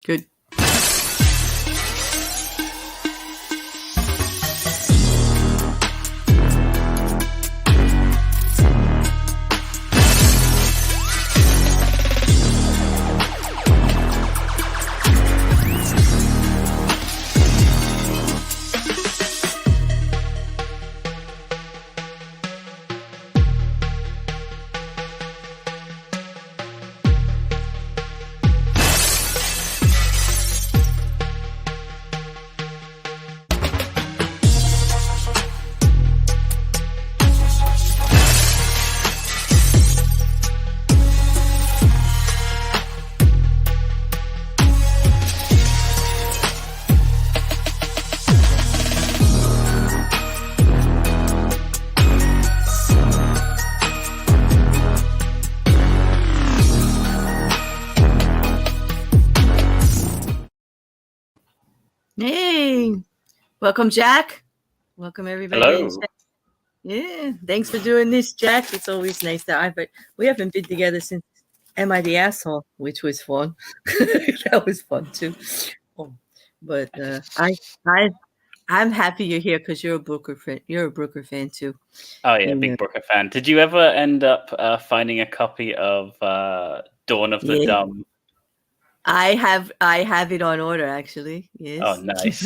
Good. Hey, welcome, Jack. Welcome, everybody. Hello. Yeah, thanks for doing this, Jack. It's always nice but we haven't been together since Am I the Asshole, which was fun. That was fun too. But I'm happy you're here because you're a Brooker fan. You're a Brooker fan too. Oh yeah, big Brooker fan. Did you ever end up finding a copy of Dawn of the Dumb? I have it on order, actually. Yes. Oh, nice.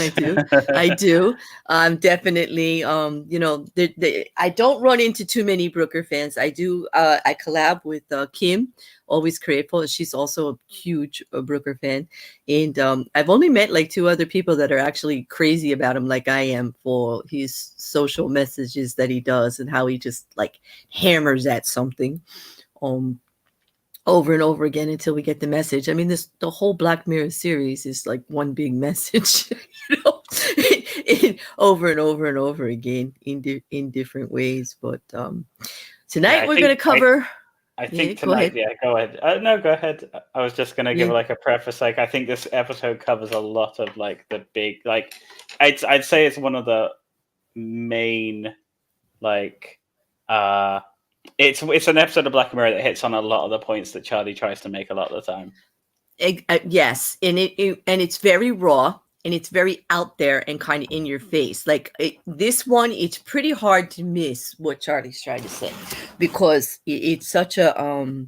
I do. Definitely. I don't run into too many Brooker fans. I do. I collab with Kim, always grateful, and she's also a huge Brooker fan. And I've only met like 2 other people that are actually crazy about him, like I am, for his social messages that he does and how he just like hammers at something. Over and over again until we get the message. I mean, the whole Black Mirror series is like one big message, over and over and over again in different ways. But tonight we're going to cover. I think tonight, go ahead. No, go ahead. I was just going to give like a preface. Like, I think this episode covers a lot of like the big, like, I'd say it's one of the main, like, it's an episode of Black Mirror that hits on a lot of the points that Charlie tries to make a lot of the time. Yes, and it's very raw and it's very out there and kind of in your face. Like this one, it's pretty hard to miss what Charlie's trying to say because it's such a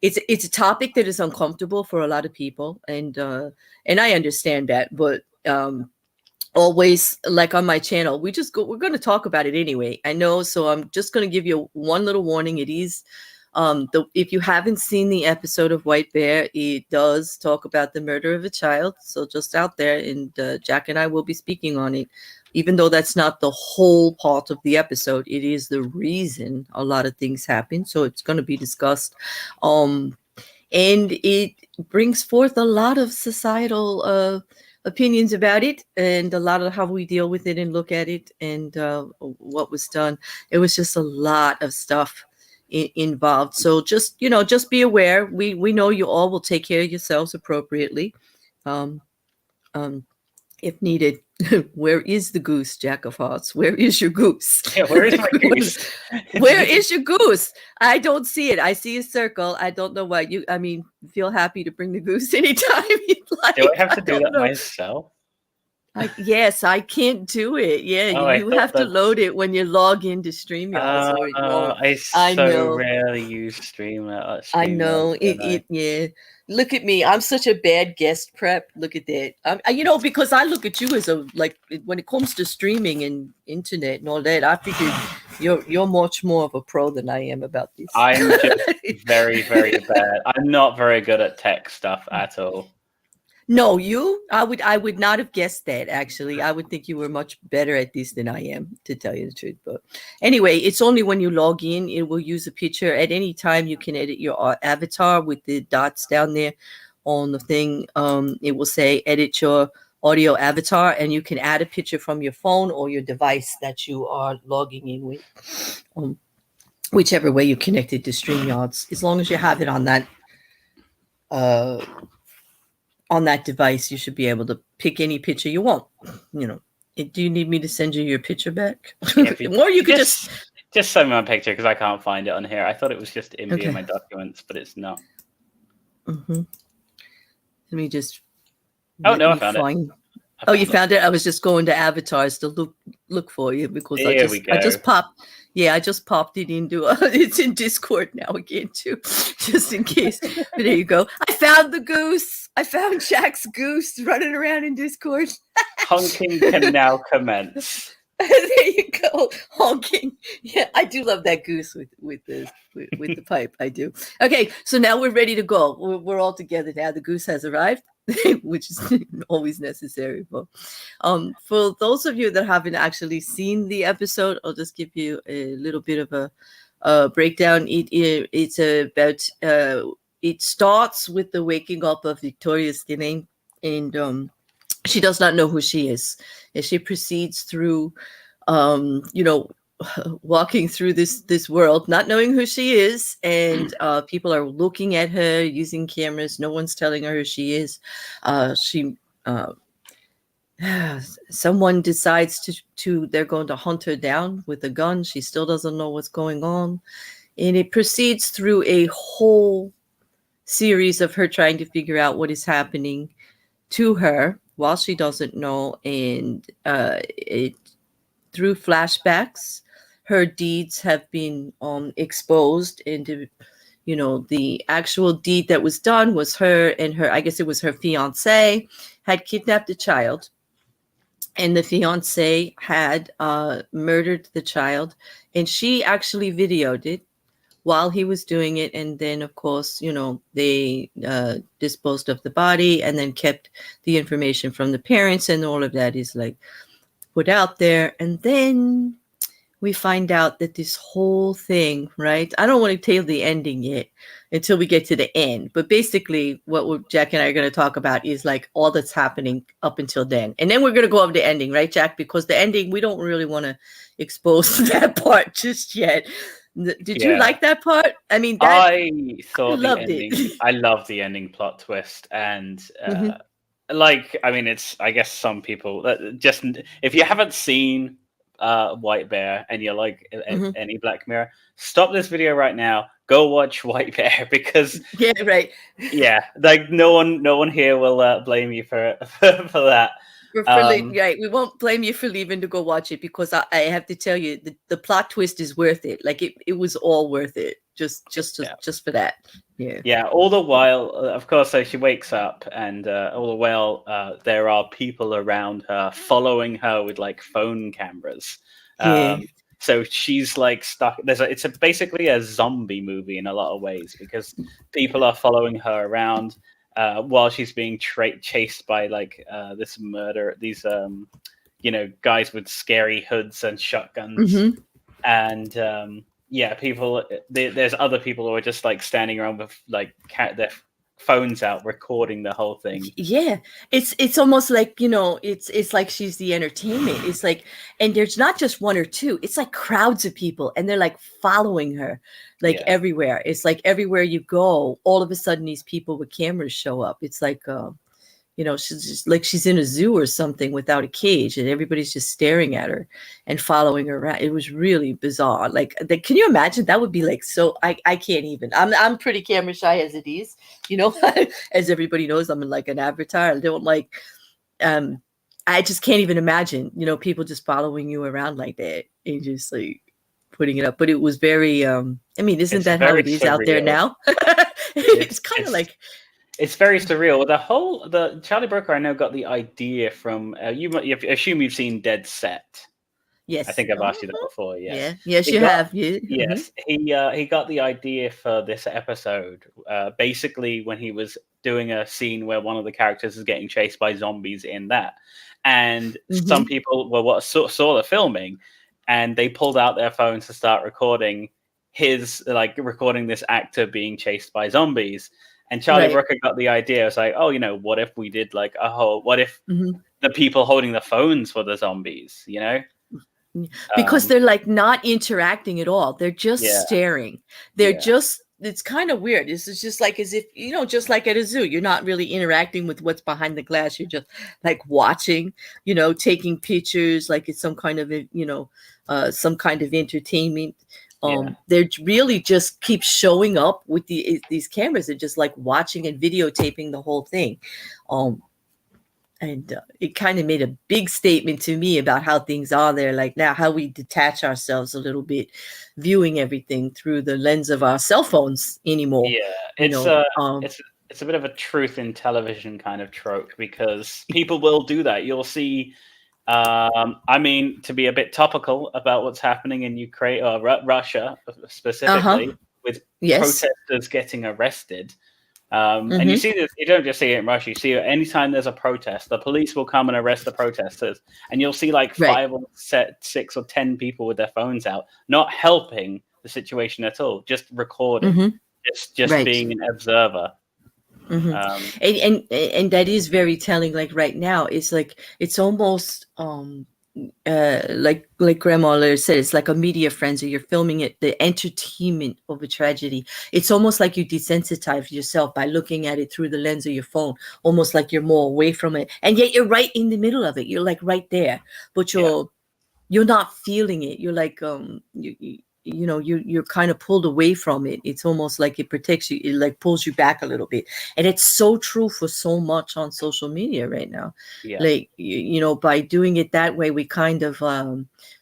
it's a topic that is uncomfortable for a lot of people, and I understand that, but always, like on my channel, we're going to talk about it anyway. I know, so I'm just going to give you one little warning. It is if you haven't seen the episode of White Bear, it does talk about the murder of a child. So just out there, and Jack and I will be speaking on it, even though that's not the whole part of the episode. It is the reason a lot of things happen, so it's going to be discussed, and it brings forth a lot of societal opinions about it, and a lot of how we deal with it and look at it, and what was done. It was just a lot of stuff involved. So just be aware. We know you all will take care of yourselves appropriately, if needed. Where is the goose, Jack of Hearts? Where is your goose? Yeah, where is my goose? Where is your goose? I don't see it. I see a circle. I don't know why. Feel happy to bring the goose anytime you'd like. Do I have to do that myself? Yes, I can't do it. Yeah, you have to load it when you log into StreamYard. I rarely use StreamYard. I know it. Yeah. Look at me. I'm such a bad guest prep. Look at that. Because I look at you as when it comes to streaming and internet and all that, I figure you're much more of a pro than I am about this. I'm just very, very bad. I'm not very good at tech stuff at all. No, I would not have guessed that, actually. I would think you were much better at this than I am, to tell you the truth. But anyway, it's only when you log in, it will use a picture. At any time, you can edit your avatar with the dots down there on the thing. It will say edit your audio avatar, and you can add a picture from your phone or your device that you are logging in with. Whichever way you connect it to StreamYards, as long as you have it on that device, you should be able to pick any picture you want. Do you need me to send you your picture back? Or you could just send me my picture, because I can't find it on here. I thought it was just in my documents, but it's not. Mm-hmm. Let me just Oh Let no, I me found it. find. I Oh, you found it. found it? I was just going to avatars to look for you because Here we I go. just popped. Yeah, I just popped it into. It's in Discord now again too, just in case. But there you go. I found the goose. I found Jack's goose running around in Discord. Honking can now commence. There you go, honking. Yeah, I do love that goose with the pipe. I do. Okay, so now we're ready to go. We're all together now. The goose has arrived, which is always necessary. But for those of you that haven't actually seen the episode, I'll just give you a little bit of a breakdown. It's about it starts with the waking up of Victoria Stinney, and she does not know who she is, and she proceeds through walking through this world not knowing who she is, and people are looking at her using cameras. No one's telling her who she is. She someone decides to they're going to hunt her down with a gun. She still doesn't know what's going on, and it proceeds through a whole series of her trying to figure out what is happening to her while she doesn't know, and it through flashbacks her deeds have been exposed into, the actual deed that was done was her and her, I guess it was her fiance, had kidnapped a child, and the fiance had murdered the child, and she actually videoed it while he was doing it. And then, of course, they disposed of the body and then kept the information from the parents, and all of that is like put out there. And then we find out that this whole thing, right? I don't want to tell the ending yet until we get to the end. But basically, what Jack and I are going to talk about is like all that's happening up until then. And then we're going to go over the ending, right, Jack? Because the ending, we don't really want to expose that part just yet. Did you like that part? I mean, I thought loved the ending. it. I love the ending plot twist, and I mean, it's. I guess some people just if you haven't seen White Bear and you like any Black Mirror, stop this video right now. Go watch White Bear, because yeah, right. Yeah, like no one here will blame you for that. Right, we won't blame you for leaving to go watch it, because I have to tell you the plot twist is worth it. Like it was all worth it just for that. Yeah. All the while, of course, so she wakes up, and all the while there are people around her following her with like phone cameras. So she's like stuck. It's basically a zombie movie in a lot of ways, because people are following her around while she's being chased by like this murder. These guys with scary hoods and shotguns, and people. There's other people who are just like standing around with like their phones out recording the whole thing. It's almost like, it's like she's the entertainment. It's like, and there's not just one or two, it's like crowds of people, and they're like following her like everywhere. It's like everywhere you go, all of a sudden these people with cameras show up. It's like she's just like she's in a zoo or something without a cage, and everybody's just staring at her and following her around. It was really bizarre. Like, can you imagine? That would be like, so I can't even. I'm pretty camera shy as it is, as everybody knows. I'm like an avatar. I don't like. I just can't even imagine, people just following you around like that and just like putting it up. But it was very. I mean, isn't that how it is out there now? It's kind of like. It's very surreal. The Charlie Brooker, I know, got the idea from you assume you've seen Dead Set. Yes, I think I've asked you that before. Yes, yes, you have. Yes, he got the idea for this episode basically when he was doing a scene where one of the characters is getting chased by zombies in that, and some people saw the filming, and they pulled out their phones to start recording recording this actor being chased by zombies. And Charlie Brooker got the idea. It was like, what if we did like what if the people holding the phones were the zombies, Because they're like not interacting at all. They're just staring. They're just, it's kind of weird. This is just like as if, just like at a zoo, you're not really interacting with what's behind the glass. You're just like watching, taking pictures, like it's some kind of, some kind of entertainment. They're really just keep showing up with these cameras and just like watching and videotaping the whole thing. And it kind of made a big statement to me about how things are there, like now how we detach ourselves a little bit, viewing everything through the lens of our cell phones anymore. Yeah, it's a bit of a truth in television kind of trope, because people will do that. You'll see, I mean, to be a bit topical about what's happening in Ukraine or Russia specifically, with protesters getting arrested. And you see this, you don't just see it in Russia, you see it anytime there's a protest, the police will come and arrest the protesters, and you'll see like 5 or 6 or 10 people with their phones out, not helping the situation at all, just recording, just being an observer. And that is very telling. Like right now, it's like, it's almost like Grandma said, it's like a media frenzy. You're filming it, the entertainment of a tragedy. It's almost like you desensitize yourself by looking at it through the lens of your phone, almost like you're more away from it, and yet you're right in the middle of it. You're like right there, but you're not feeling it. You're like you're kind of pulled away from it. It's almost like it protects you. It like pulls you back a little bit. And it's so true for so much on social media right now. Like, by doing it that way, we kind of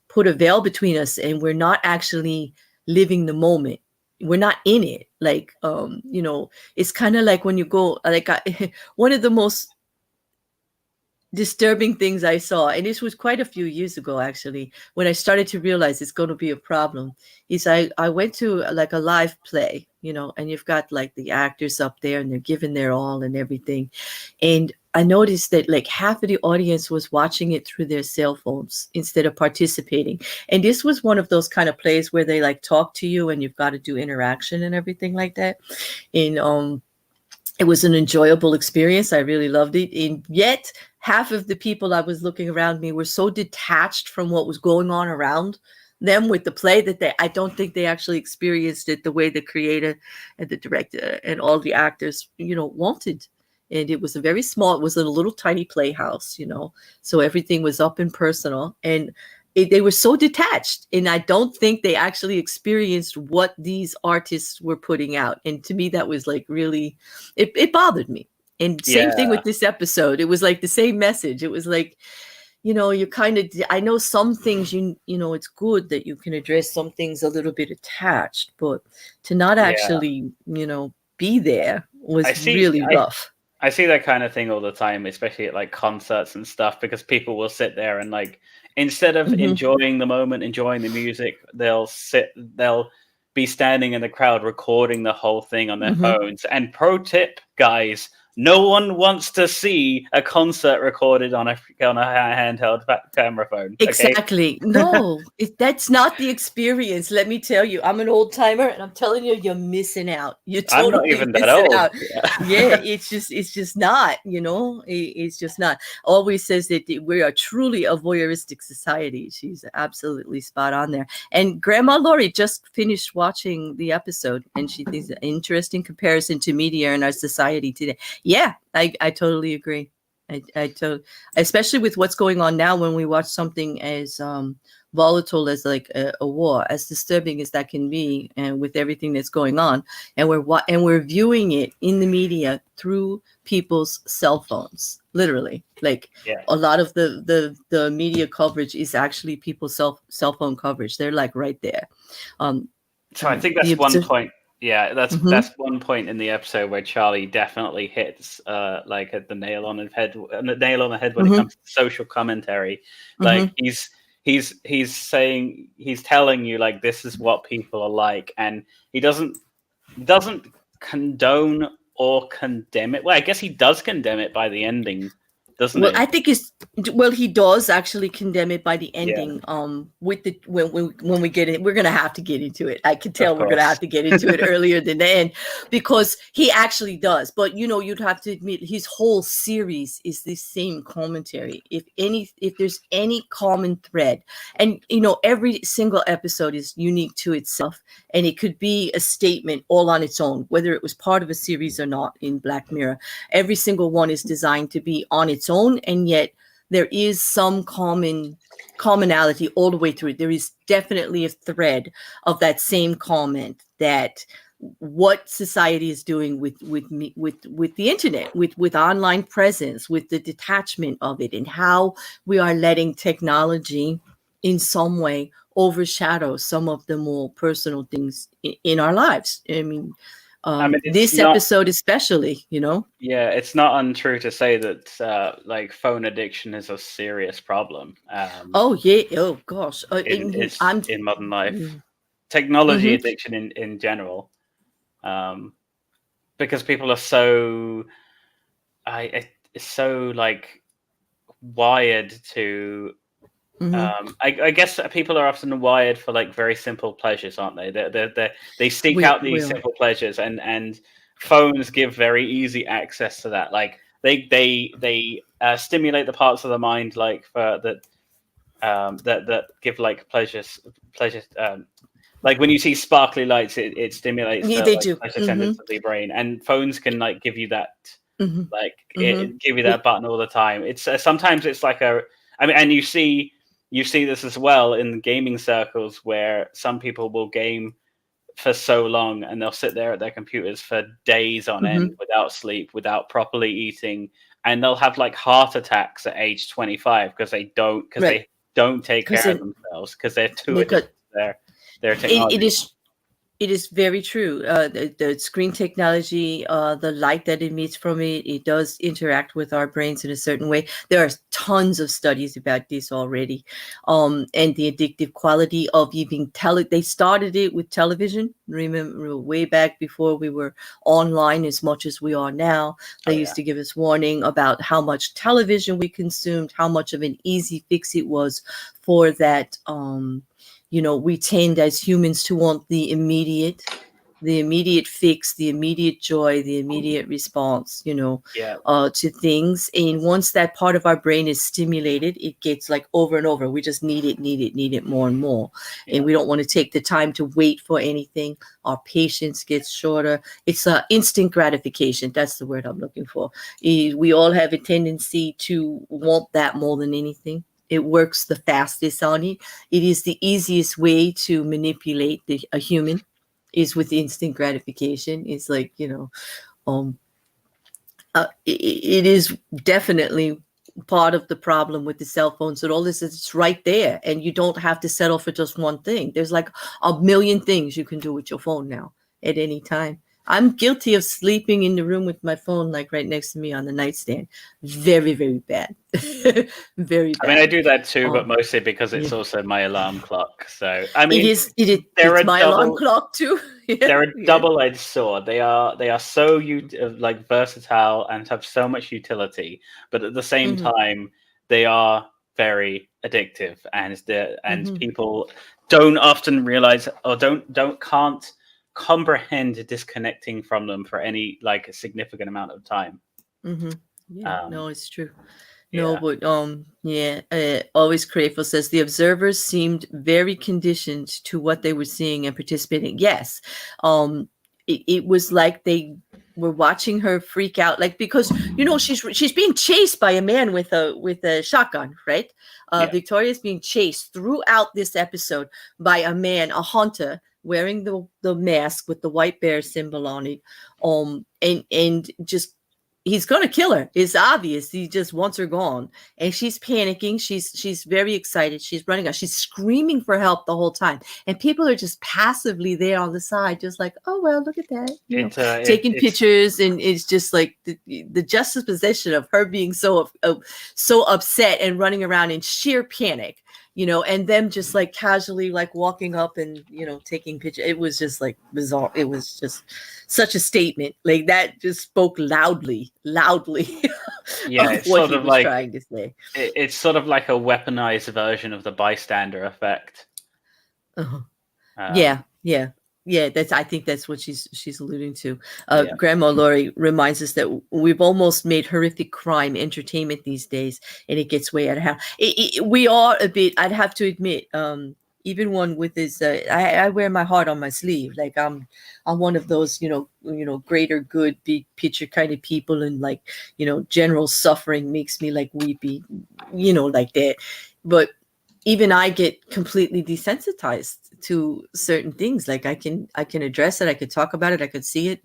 put a veil between us, and we're not actually living the moment. We're not in it. Like, it's kind of like when you go, like one of the most disturbing things I saw, and this was quite a few years ago actually, when I started to realize it's going to be a problem, is I went to like a live play, and you've got like the actors up there and they're giving their all and everything, and I noticed that like half of the audience was watching it through their cell phones instead of participating. And this was one of those kind of plays where they like talk to you and you've got to do interaction and everything like that. And it was an enjoyable experience. I really loved it. And yet half of the people I was looking around me were so detached from what was going on around them with the play that I don't think they actually experienced it the way the creator and the director and all the actors, wanted. And it was it was in a little tiny playhouse, so everything was up and personal, and they were so detached, and I don't think they actually experienced what these artists were putting out. And to me, that was like really, it bothered me. And same thing with this episode. It was like the same message. It was like, you kind of, I know some things, it's good that you can address some things a little bit attached, but to not actually, be there was really rough. I see that kind of thing all the time, especially at like concerts and stuff, because people will sit there and like, instead of enjoying the moment, enjoying the music, they'll be standing in the crowd recording the whole thing on their phones. And pro tip, guys, no one wants to see a concert recorded on a handheld camera phone. Okay? Exactly. No, that's not the experience. Let me tell you, I'm an old timer, and I'm telling you, you're missing out. You're totally I'm not even that old. out. Yeah, it's just not. It's just not. Always says that we are truly a voyeuristic society. She's absolutely spot on there. And Grandma Lori just finished watching the episode, and she thinks an interesting comparison to media in our society today. Yeah, I totally agree. I totally, especially with what's going on now, when we watch something as volatile as like a war, as disturbing as that can be, and with everything that's going on, and we're viewing it in the media through people's cell phones, literally. Like a lot of the media coverage is actually people's cell phone coverage. They're like right there. So I think that's one point. Yeah, that's one point in the episode where Charlie definitely hits like the nail on the head when it comes to social commentary. Like he's saying, he's telling you like this is what people are like, and he doesn't condone or condemn it. Well, I guess he does condemn it by the ending, doesn't he? I think he does actually condemn it by the ending. With the when we get it, we're gonna have to get into it. I can tell we're gonna have to get into it earlier than the end, because he actually does. But you'd have to admit his whole series is the same commentary. If there's any common thread, and every single episode is unique to itself, and it could be a statement all on its own, whether it was part of a series or not. In Black Mirror, every single one is designed to be on its own, and yet there is some commonality all the way through it. There is definitely a thread of that same comment that what society is doing with the internet, with online presence, with the detachment of it, and how we are letting technology in some way overshadow some of the more personal things in our lives. I mean, this episode especially, Yeah, it's not untrue to say that like phone addiction is a serious problem. Oh yeah, oh gosh, in modern life, Mm-hmm. technology addiction in general, because people are so, it's so like wired to. I guess people are often wired for like very simple pleasures, aren't they? They seek out these simple pleasures, and phones give very easy access to that. Like they stimulate the parts of the mind like for that give like pleasures. Like when you see sparkly lights, it stimulates Yeah, the they like, do. pleasure centers of the brain, and phones can like give you that give you We- that button all the time. It's sometimes it's like and you see this as well in gaming circles where some people will game for so long and they'll sit there at their computers for days on end without sleep, without properly eating, and they'll have like heart attacks at age 25 because they don't take care of themselves because they're too addicted to their technology. It is very true. The screen technology, the light that emits from it does interact with our brains in a certain way. There are tons of studies about this already, and the addictive quality of even They started it with television. Remember, way back before we were online as much as we are now. They used to give us warning about how much television we consumed, how much of an easy fix it was for that. We tend as humans to want the immediate fix, the immediate joy, the immediate response, to things. And once that part of our brain is stimulated, it gets like over and over. We just need it more and more. And we don't want to take the time to wait for anything. Our patience gets shorter. It's instant gratification. That's the word I'm looking for. We all have a tendency to want that more than anything. It works the fastest on it. It is the easiest way to manipulate a human, is with instant gratification. It's like, it is definitely part of the problem with the cell phones. And all this is, it's right there, and you don't have to settle for just one thing. There's like a million things you can do with your phone now at any time. I'm guilty of sleeping in the room with my phone like right next to me on the nightstand. Very, very bad. Very bad. I mean, I do that too, but mostly because it's also my alarm clock. So I mean, it's my alarm clock too. They're a double-edged sword. They are so like versatile and have so much utility, but at the same time, they are very addictive, and people don't often realize or can't comprehend disconnecting from them for any like a significant amount of time. No, it's true. No, but Always Grateful says the observers seemed very conditioned to what they were seeing and participating. Yes, it was like they were watching her freak out, like, because she's being chased by a man with a shotgun, right? Victoria's being chased throughout this episode by a man, a hunter, wearing the mask with the white bear symbol on it, and just. He's gonna kill her. It's obvious. He just wants her gone, and she's panicking. She's very excited. She's running out. She's screaming for help the whole time, and people are just passively there on the side, just like, oh well, look at that, taking pictures. And it's just like the juxtaposition of her being so upset and running around in sheer panic, and them just like casually like walking up and taking pictures. It was just like bizarre. It was just such a statement, like that just spoke loudly Yeah, of what he was trying to say. It's sort of like a weaponized version of the bystander effect. Yeah, I think that's what she's alluding to. Grandma Laurie reminds us that we've almost made horrific crime entertainment these days, and it gets way out of hand. We are a bit, I'd have to admit, even one with this, I wear my heart on my sleeve. Like I'm one of those, greater good, big picture kind of people, and like, general suffering makes me like weepy, like that. But even I get completely desensitized to certain things. Like I can address it, I could talk about it, I could see it,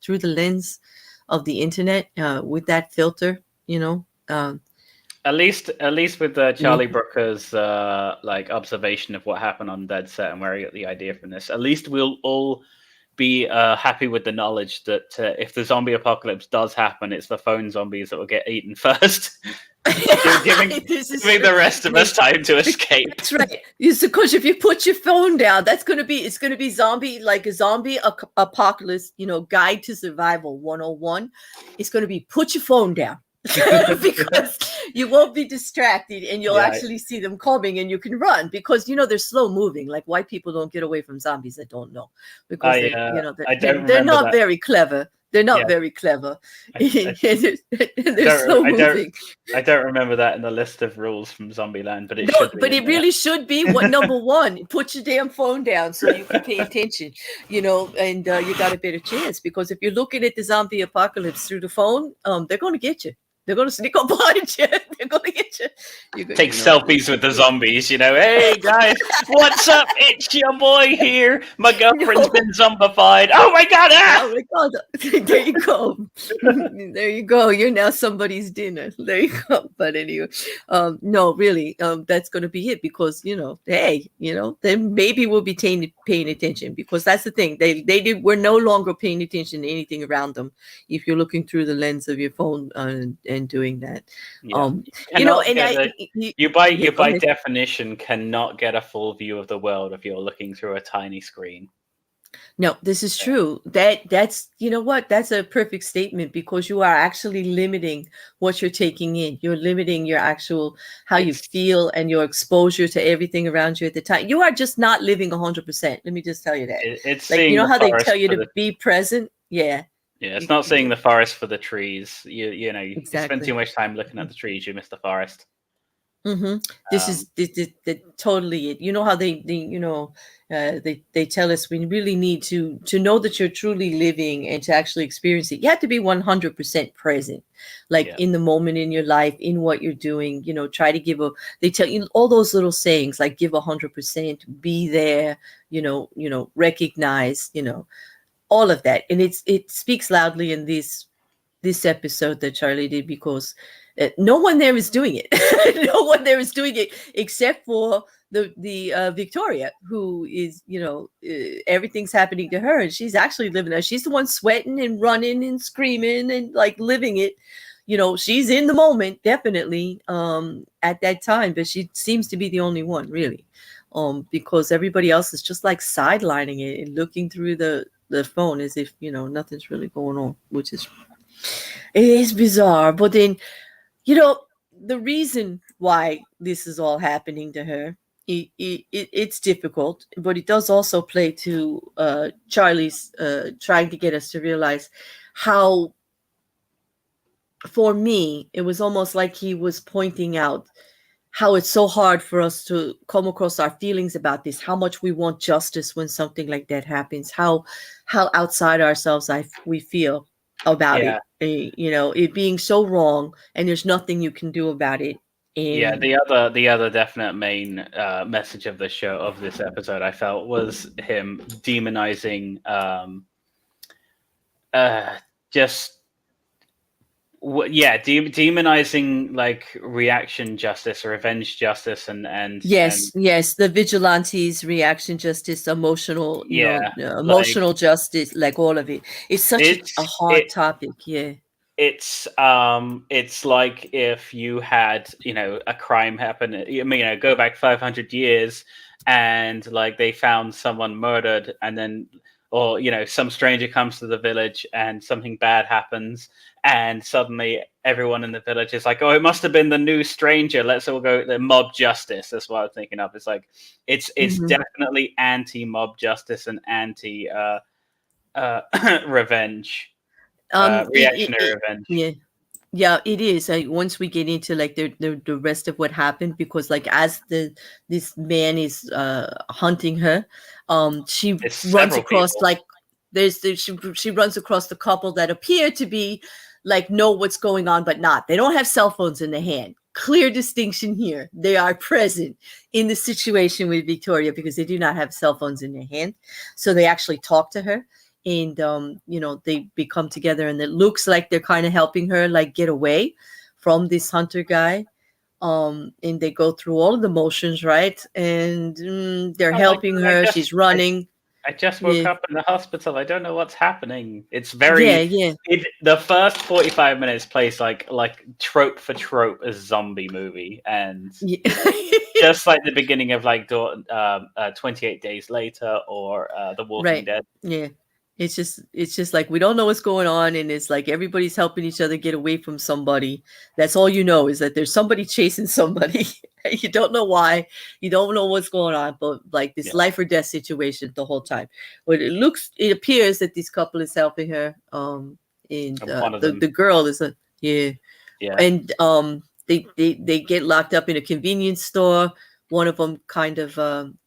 through the lens of the internet, with that filter, At least with Charlie Brooker's like observation of what happened on Dead Set and where he got the idea from this, at least we'll all be happy with the knowledge that if the zombie apocalypse does happen, it's the phone zombies that will get eaten first. giving the rest of us time to escape. That's right. Because if you put your phone down, it's going to be zombie, like a zombie apocalypse, guide to survival 101. It's going to be put your phone down. Because you won't be distracted, and you'll actually see them coming, and you can run, because they're slow moving. Like white people don't get away from zombies. I don't know, because they're not very clever. They're not very clever. They're slow moving. I don't remember that in the list of rules from Zombieland, but it really should be. What number one? Put your damn phone down so you can pay attention. And you got a better chance, because if you're looking at the zombie apocalypse through the phone, they're going to get you. They're going to sneak up behind you. They're going to get you. Take selfies with the zombies, Hey, guys, what's up? It's your boy here. My girlfriend's been zombified. Oh, my God. Ah! Oh, my God. There you go. There you go. You're now somebody's dinner. There you go. But anyway, no, really, that's going to be it, because, hey, then maybe we'll be paying attention, because that's the thing. We're no longer paying attention to anything around them if you're looking through the lens of your phone and doing that. You by definition cannot get a full view of the world if you're looking through a tiny screen. No, this is true. That's that's a perfect statement, because you are actually limiting what you're taking in. You're limiting your actual how you feel and your exposure to everything around you at the time. You are just not living 100%. Let me just tell you that. It's like, how they tell you to be present. Yeah. Yeah, it's not seeing the forest for the trees. You Exactly. spend too much time looking at the trees, you miss the forest. Mm-hmm. This is totally it. How they tell us we really need to know that you're truly living and to actually experience it. You have to be 100% present, in the moment in your life, in what you're doing. Try to they tell you all those little sayings, like give 100%, be there. Recognize. All of that, and it speaks loudly in this episode that Charlie did, because no one there is doing it. No one there is doing it except for the Victoria, who is everything's happening to her, and she's actually living it. She's the one sweating and running and screaming and living it. She's in the moment, definitely, at that time, but she seems to be the only one, really, because everybody else is just sidelining it and looking through the phone as if nothing's really going on, which is bizarre. But then the reason why this is all happening to her, it's difficult, but it does also play to Charlie's trying to get us to realize how, for me, it was almost like he was pointing out how it's so hard for us to come across our feelings about this, how much we want justice when something like that happens, how outside ourselves we feel about it, it being so wrong, and there's nothing you can do about it. And the other definite main message of this episode, I felt, was him demonizing demonizing reaction justice or revenge justice and yes, the vigilantes, reaction justice, emotional justice, all of it. It's such a hard topic. It's like if you had a crime happen, go back 500 years and they found someone murdered, and then some stranger comes to the village and something bad happens, and suddenly everyone in the village is like, oh, it must have been the new stranger. Let's all go the mob justice. That's what I'm thinking of. It's it's definitely anti-mob justice and anti revenge. Reactionary revenge. Yeah, it is. Once we get into the rest of what happened, because as this man is hunting her, she runs across she runs across the couple that appear to be know what's going on, but not. They don't have cell phones in their hand. clear distinction here. They are present in the situation with Victoria because they do not have cell phones in their hand. So they actually talk to her, and they become together, and it looks like they're kind of helping her like get away from this hunter guy. And they go through all of the motions, right? And they're helping her. She's running. I just woke up in the hospital. I don't know what's happening. It's Yeah. The first 45 minutes plays like trope for trope a zombie movie, and just like the beginning of like 28 Days Later or The Walking Dead. Yeah. It's just like we don't know what's going on, and it's like everybody's helping each other get away from somebody. That's all you know, is that there's somebody chasing somebody. You don't know why, you don't know what's going on, but like this life or death situation the whole time. But it appears that this couple is helping her. And the girl is and they get locked up in a convenience store. One of them kind of,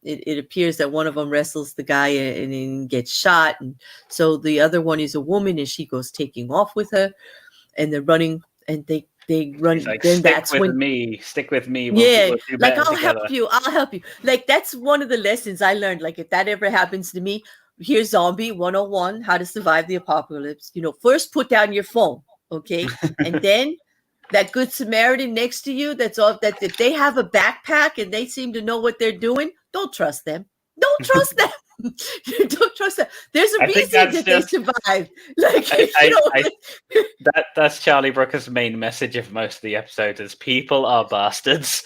it appears that one of them wrestles the guy and then gets shot. And so the other one is a woman, and she goes taking off with her, and they're running, and they run. Like, then stick with me. We'll like, I'll help you. Like, that's one of the lessons I learned. Like, if that ever happens to me, here's Zombie 101, how to survive the apocalypse. First put down your phone. Okay. And then that good Samaritan next to you, that's all, that if they have a backpack and they seem to know what they're doing, don't trust them. Don't trust them. Don't trust them. There's a reason that they survived. Like, that's Charlie Brooker's main message of most of the episodes is people are bastards.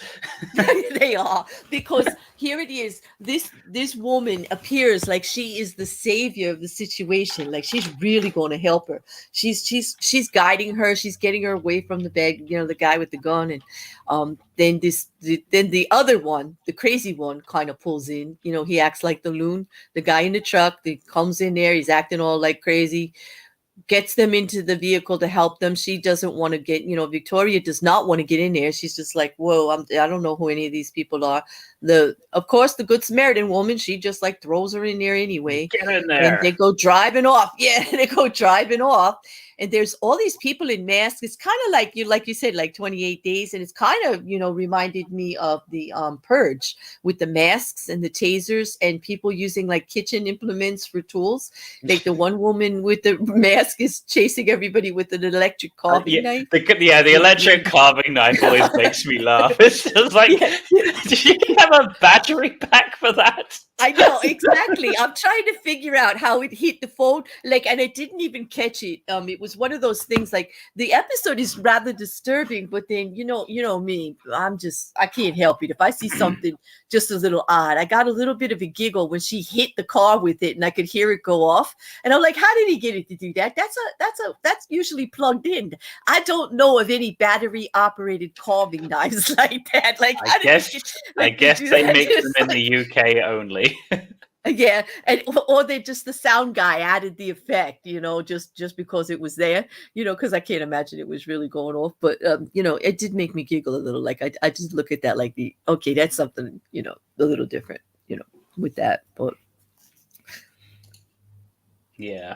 They are, because here it is. This woman appears like she is the savior of the situation. Like, she's really going to help her. She's guiding her. She's getting her away from the bag. The guy with the gun, and then the other one, the crazy one, kind of pulls in. He acts like the loon. The guy in the truck, he comes in there. He's acting all like crazy. Gets them into the vehicle to help them. She doesn't want to get, Victoria does not want to get in there. She's just like, whoa, I don't know who any of these people are. Of course, the Good Samaritan woman, she just like throws her in there anyway. Get in there. And they go driving off. Yeah, they go driving off. And there's all these people in masks. It's kind of like you said, like 28 Days. And it's kind of, reminded me of the Purge, with the masks and the tasers and people using like kitchen implements for tools. Like the one woman with the mask is chasing everybody with an electric carving knife. The electric carving knife always makes me laugh. It's just like, do you have a battery pack for that? I know, exactly. I'm trying to figure out how it hit the phone, and I didn't even catch it. It was one of those things, like, the episode is rather disturbing, but then, you know me, I can't help it. If I see something just a little odd, I got a little bit of a giggle when she hit the car with it and I could hear it go off. And I'm like, how did he get it to do that? That's usually plugged in. I don't know of any battery operated carving knives like that. Like, I guess they make them in the UK only. Yeah, or they just, the sound guy added the effect, just because it was there, because I can't imagine it was really going off. But it did make me giggle a little. Like, I just look at that like, okay, that's something, a little different, with that. But yeah.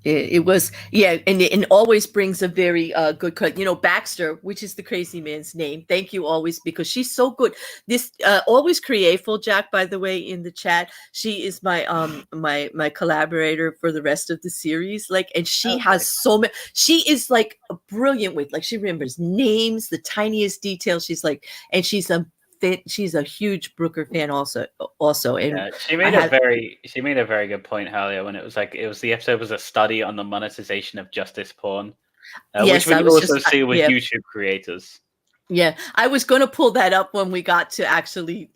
It was, and it always brings a very good cut. Baxter, which is the crazy man's name. Thank you, always, because she's so good. This always Createful, Jack, by the way, in the chat. She is my my collaborator for the rest of the series. Like, and she has so many. She is like brilliant with, like, she remembers names, the tiniest details. She's like, and she's a huge Brooker fan also. And she made a very good point, Halia, when it was the episode was a study on the monetization of justice porn, which we also see with YouTube creators. Yeah, I was going to pull that up when we got to actually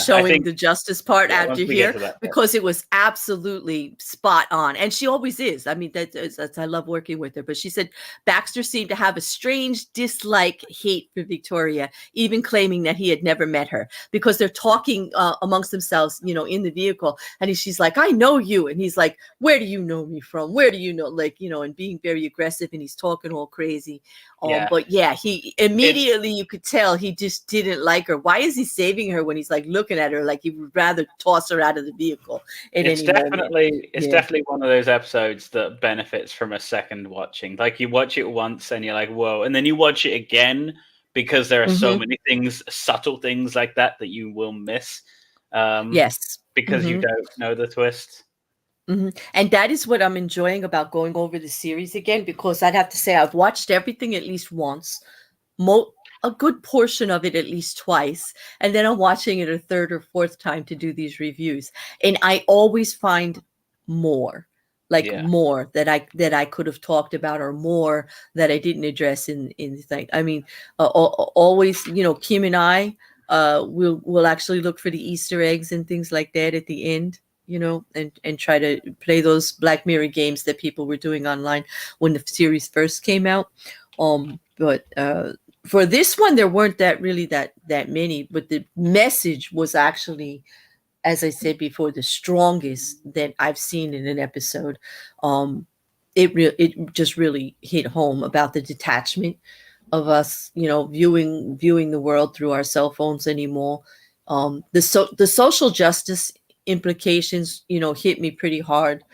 showing the justice part after here, because it was absolutely spot on, and she always is. I mean, that's I love working with her. But she said Baxter seemed to have a strange hate for Victoria, even claiming that he had never met her, because they're talking amongst themselves, in the vehicle, and she's like, "I know you," and he's like, "Where do you know me from? Where do you know?" And being very aggressive, and he's talking all crazy. But he immediately, you could tell he just didn't like her. Why is he saving her when he's like looking at her like he would rather toss her out of the vehicle? It's definitely one of those episodes that benefits from a second watching. Like, you watch it once and you're like, whoa, and then you watch it again because there are so many things, subtle things like that you will miss. Yes. Because you don't know the twist. And that is what I'm enjoying about going over the series again, because I'd have to say I've watched everything at least once, a good portion of it at least twice, and then I'm watching it a third or fourth time to do these reviews, and I always find more, more that I could have talked about, or more that I didn't address in the thing. I mean, always, Kim and I will actually look for the Easter eggs and things like that at the end, and try to play those Black Mirror games that people were doing online when the series first came out. But for this one, there weren't that many, but the message was actually, as I said before, the strongest that I've seen in an episode. It just really hit home about the detachment of us, viewing the world through our cell phones anymore. The social justice implications, hit me pretty hard,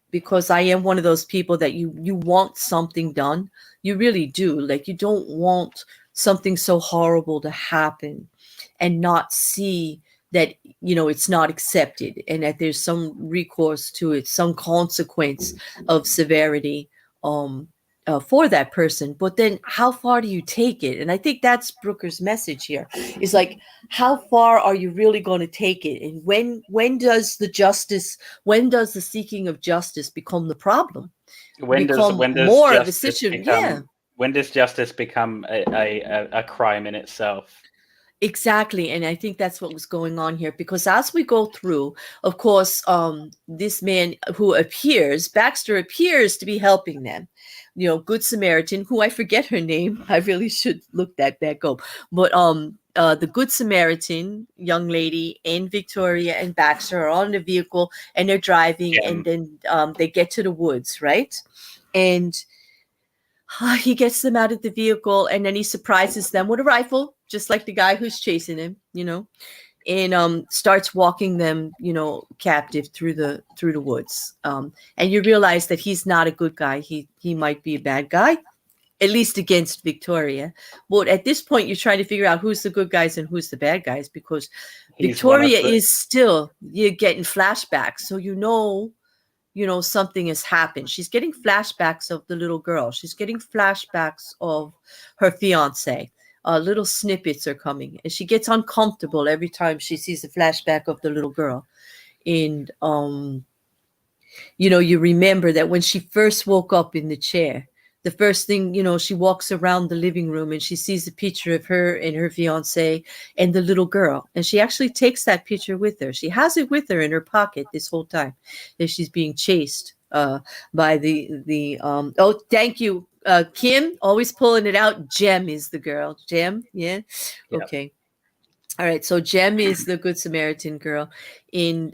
because I am one of those people that you want something done. You really do. Like, you don't want something so horrible to happen and not see that, it's not accepted, and that there's some recourse to it, some consequence of severity for that person. But then how far do you take it? And I think that's Brooker's message here, is like, how far are you really going to take it? And when does the seeking of justice become the problem? When does more of a justice situation? become, when does justice become a crime in itself? Exactly. And I think that's what was going on here, because as we go through, of course, this man Baxter appears to be helping them, Good Samaritan, who I forget her name. I really should look that back up. But the Good Samaritan young lady and Victoria and Baxter are on the vehicle, and they're driving, and then they get to the woods, right? And he gets them out of the vehicle, and then he surprises them with a rifle, just like the guy who's chasing him, and starts walking them, captive through the woods. And you realize that he's not a good guy. He might be a bad guy, at least against Victoria. But at this point, you're trying to figure out who's the good guys and who's the bad guys, because Victoria is still, you're getting flashbacks. So something has happened. She's getting flashbacks of the little girl. She's getting flashbacks of her fiance. Little snippets are coming, and she gets uncomfortable every time she sees a flashback of the little girl. And you remember that when she first woke up in the chair, the first thing, she walks around the living room and she sees a picture of her and her fiance and the little girl. And she actually takes that picture with her. She has it with her in her pocket this whole time that she's being chased by oh, thank you, Kim, always pulling it out. Jem is the girl. Jem, yeah? Yep. Okay. All right. So Jem is the Good Samaritan girl. In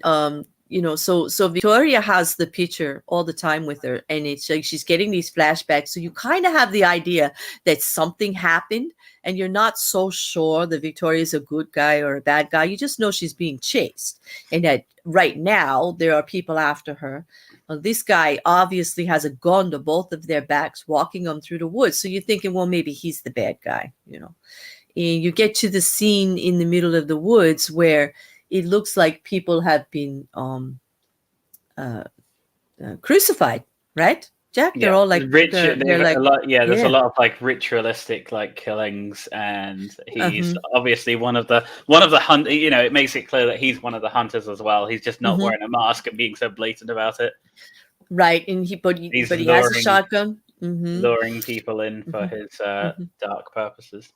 so Victoria has the picture all the time with her, and it's like she's getting these flashbacks. So you kind of have the idea that something happened, and you're not so sure that Victoria is a good guy or a bad guy. You just know she's being chased, and that right now there are people after her. This guy obviously has a gun to both of their backs, walking them through the woods. So you're thinking, well, maybe he's the bad guy, And you get to the scene in the middle of the woods where it looks like people have been crucified, right, Jack? They're all like a lot of like ritualistic like killings, and he's obviously one of the hunt. It makes it clear that he's one of the hunters as well. He's just not wearing a mask and being so blatant about it. Right, and he has a shotgun, luring people in for his dark purposes.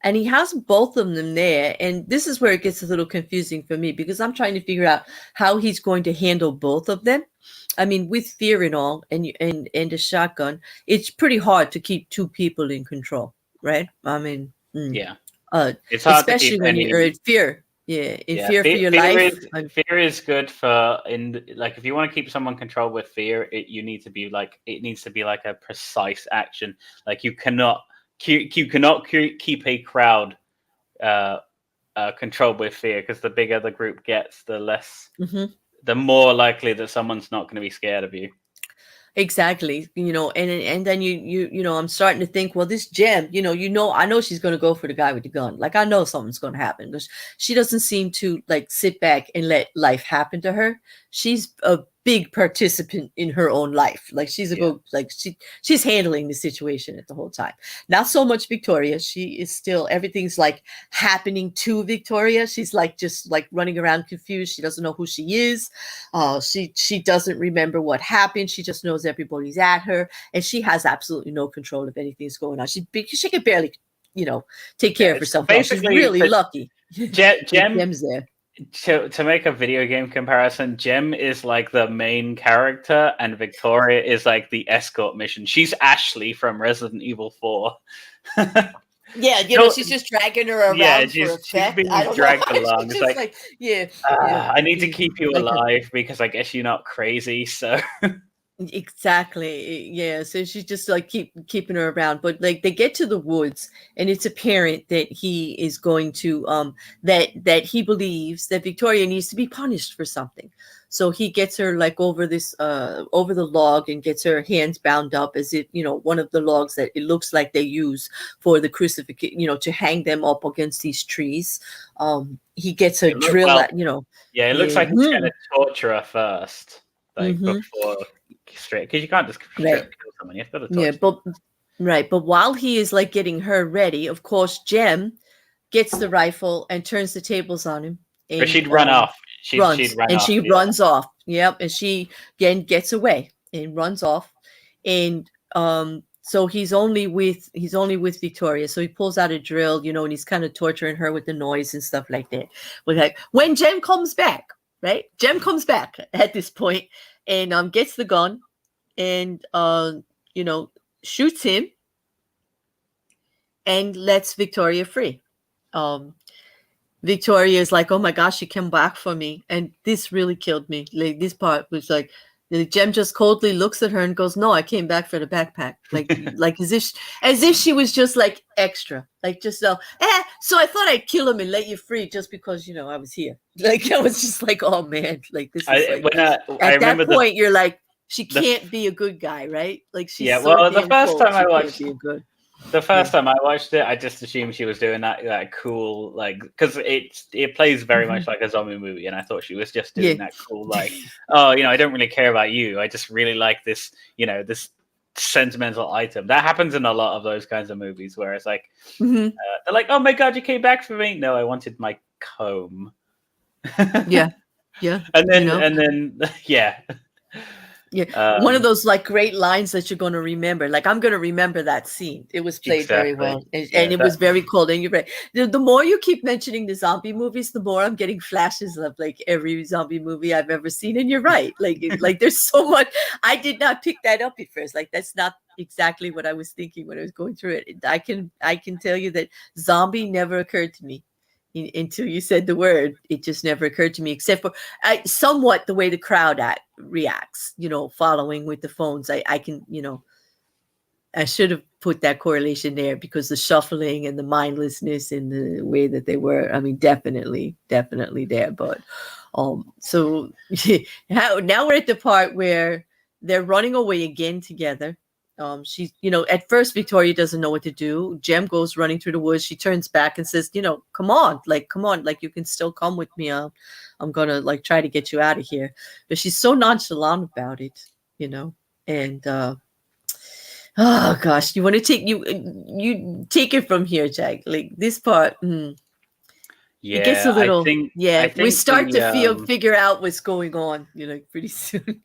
And he has both of them there. And this is where it gets a little confusing for me, because I'm trying to figure out how he's going to handle both of them. I mean, with fear and all, and a shotgun, it's pretty hard to keep two people in control, right? I mean, it's hard, especially when you're in fear. Yeah, fear for your life. Fear is good for if you want to keep someone controlled with fear, it needs to be like a precise action. Like you cannot keep a crowd controlled with fear, because the bigger the group gets, the less, the more likely that someone's not going to be scared of you. Exactly. And then I'm starting to think, well, this Jem, I know she's going to go for the guy with the gun. Like, I know something's going to happen because she doesn't seem to like sit back and let life happen to her. She's a big participant in her own life. Like, she's handling the situation at the whole time. Not so much Victoria. She is still, everything's like happening to Victoria. She's like just like running around confused. She doesn't know who she is. She doesn't remember what happened. She just knows everybody's at her, and she has absolutely no control of anything's going on. She can barely, take care of herself. She's really lucky. Jem's there. To make a video game comparison, Jem is like the main character, and Victoria is like the escort mission. She's Ashley from Resident Evil 4. Yeah, she's just dragging her around. Yeah, she's being dragged along. It's like, I need to keep you alive because I guess you're not crazy. So exactly, yeah. So she's just like keeping her around. But like they get to the woods, and it's apparent that he is going to that he believes that Victoria needs to be punished for something. So he gets her like over the log and gets her hands bound up as if, one of the logs that it looks like they use for the crucifixion, to hang them up against these trees. He gets a drill it looks like he's going to torture her first, like before straight, because you can't just kill someone. You have to torture. But while he is like getting her ready, of course, Jem gets the rifle and turns the tables on him. Or she'd run off. She'd run off. She runs off. Yep. And she again gets away and runs off. And so he's only with Victoria. So he pulls out a drill, and he's kind of torturing her with the noise and stuff like that. But like when Jem comes back, right? Jem comes back at this point and gets the gun and shoots him and lets Victoria free. Victoria is like, oh my gosh, she came back for me. And this really killed me. Like this part was like, Jem just coldly looks at her and goes, no, I came back for the backpack. Like as if she was just like extra, like just so I thought I'd kill him and let you free just because, I was here. Like, I was just like, oh man, like this is at that point, you're like, she can't be a good guy, right? Like she's the first time I watched The first time I watched it, I just assumed she was doing that cool, like, because it plays very much like a zombie movie, and I thought she was just doing that cool, like, oh, I don't really care about you. I just really like this, this sentimental item. That happens in a lot of those kinds of movies, where it's like, they're like, oh my god, you came back for me. No, I wanted my comb. Yeah. And then, yeah. Yeah, one of those like great lines that you're going to remember. Like, I'm going to remember that scene. It was played very well, and it was very cold. And you're right. The more you keep mentioning the zombie movies, the more I'm getting flashes of like every zombie movie I've ever seen. And you're right. Like there's so much. I did not pick that up at first. Like that's not exactly what I was thinking when I was going through it. I can tell you that zombie never occurred to me. Until you said the word, it just never occurred to me, except for somewhat the way the crowd reacts, following with the phones. I can, I should have put that correlation there because the shuffling and the mindlessness and the way that they were, I mean, definitely there. But so now we're at the part where they're running away again together. She's, at first Victoria doesn't know what to do. Jem goes running through the woods. She turns back and says, come on, like you can still come with me. I'm gonna like try to get you out of here. But she's so nonchalant about it, and oh gosh, you want to take you take it from here, Jack. Like this part, it gets a little. I think we start to figure out what's going on, pretty soon.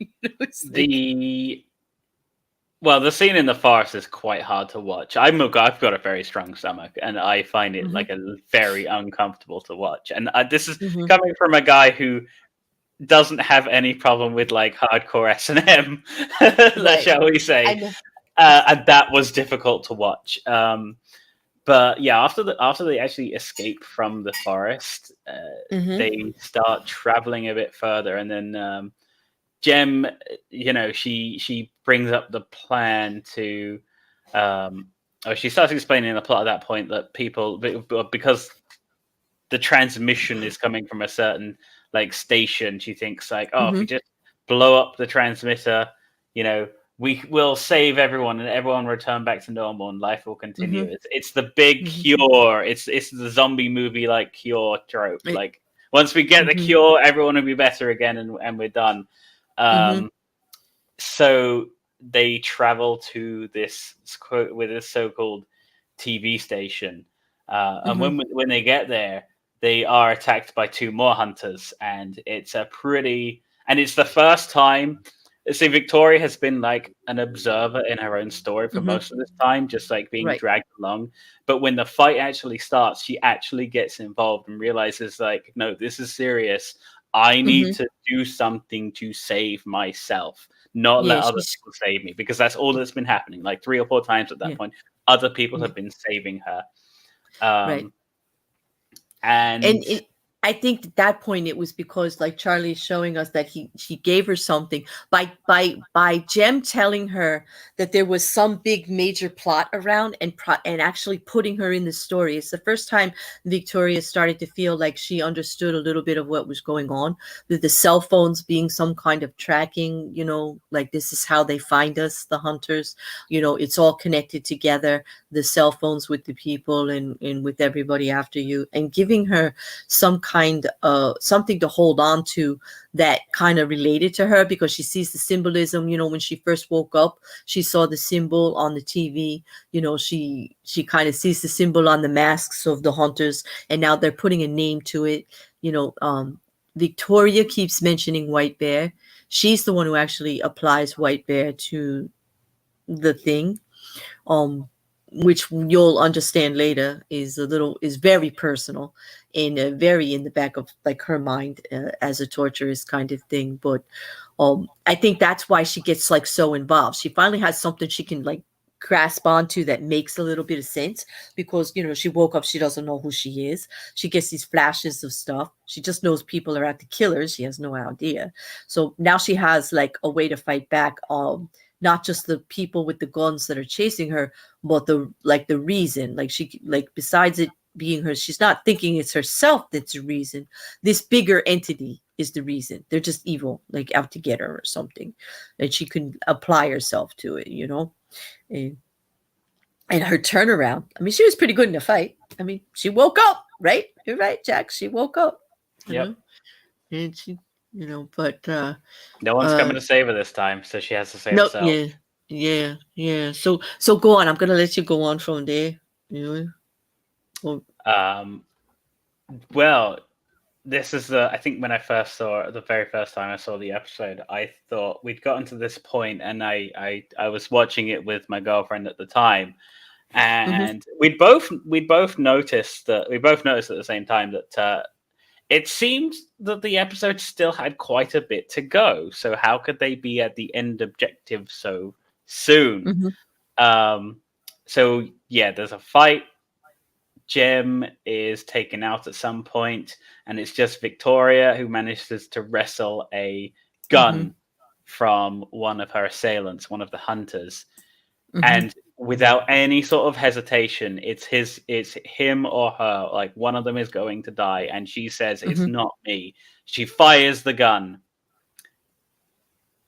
The scene in the forest is quite hard to watch. I've got a very strong stomach, and I find it like a very uncomfortable to watch. And this is coming from a guy who doesn't have any problem with like hardcore S&M, shall we say? And that was difficult to watch. But yeah, after they actually escape from the forest, they start traveling a bit further, and then Jem, she brings up the plan to, she starts explaining the plot at that point that people, because the transmission is coming from a certain like station, she thinks like, if we just blow up the transmitter, we will save everyone and everyone will return back to normal and life will continue. Mm-hmm. It's the big Mm-hmm. cure. It's the zombie movie like cure trope. Right. Like once we get the Mm-hmm. cure, everyone will be better again and we're done. Mm-hmm. So they travel to this with this so-called TV station, and Mm-hmm. when they get there, they are attacked by two more hunters, and it's the first time. See, Victoria has been like an observer in her own story for Mm-hmm. most of this time, just like being Right. dragged along. But when the fight actually starts, she actually gets involved and realizes, like, no, this is serious. I need Mm-hmm. to do something to save myself, not let Yeah, other she's people save me, because that's all that's been happening. Like 3 or 4 times at that yeah, point, other people yeah, have been saving her. right. And And I think at that point it was because, like, Charlie is showing us that she gave her something by Jem telling her that there was some big major plot around and actually putting her in the story. It's the first time Victoria started to feel like she understood a little bit of what was going on. The cell phones being some kind of tracking, like this is how they find us, the hunters. It's all connected together. The cell phones with the people and with everybody after you, and giving her some kind of something to hold on to that kind of related to her, because she sees the symbolism. When she first woke up, she saw the symbol on the TV. She kind of sees the symbol on the masks of the hunters, and now they're putting a name to it. Victoria keeps mentioning White Bear. She's the one who actually applies White Bear to the thing, um which you'll understand later is very personal and very in the back of like her mind, as a torturous kind of thing. But I think that's why she gets like so involved. She finally has something she can like grasp onto that makes a little bit of sense, because she woke up, she doesn't know who she is. She gets these flashes of stuff. She just knows people are at the killers. She has no idea. So now she has like a way to fight back, not just the people with the guns that are chasing her, but the reason. Like she, like, besides it being her, she's not thinking it's herself that's the reason. This bigger entity is the reason. They're just evil, like out to get her or something, and she can apply herself to it. And, and her turnaround, I mean, she was pretty good in the fight. I mean, she woke up, right? You're right, Jack. She woke up. yep, And she, but no one's coming to save her this time, so she has to save no, herself. yeah. So go on. I'm gonna let you go on from there. Well, this is I think when I first saw the very first time I saw the episode, I thought we'd gotten to this point, and I was watching it with my girlfriend at the time, and we'd both noticed at the same time that it seemed that the episode still had quite a bit to go. So how could they be at the end objective so soon? So yeah, there's a fight. Jem is taken out at some point, and it's just Victoria who manages to wrestle a gun from one of her assailants, one of the hunters. And without any sort of hesitation, it's him or her. Like, one of them is going to die, and she says, "It's not me." She fires the gun,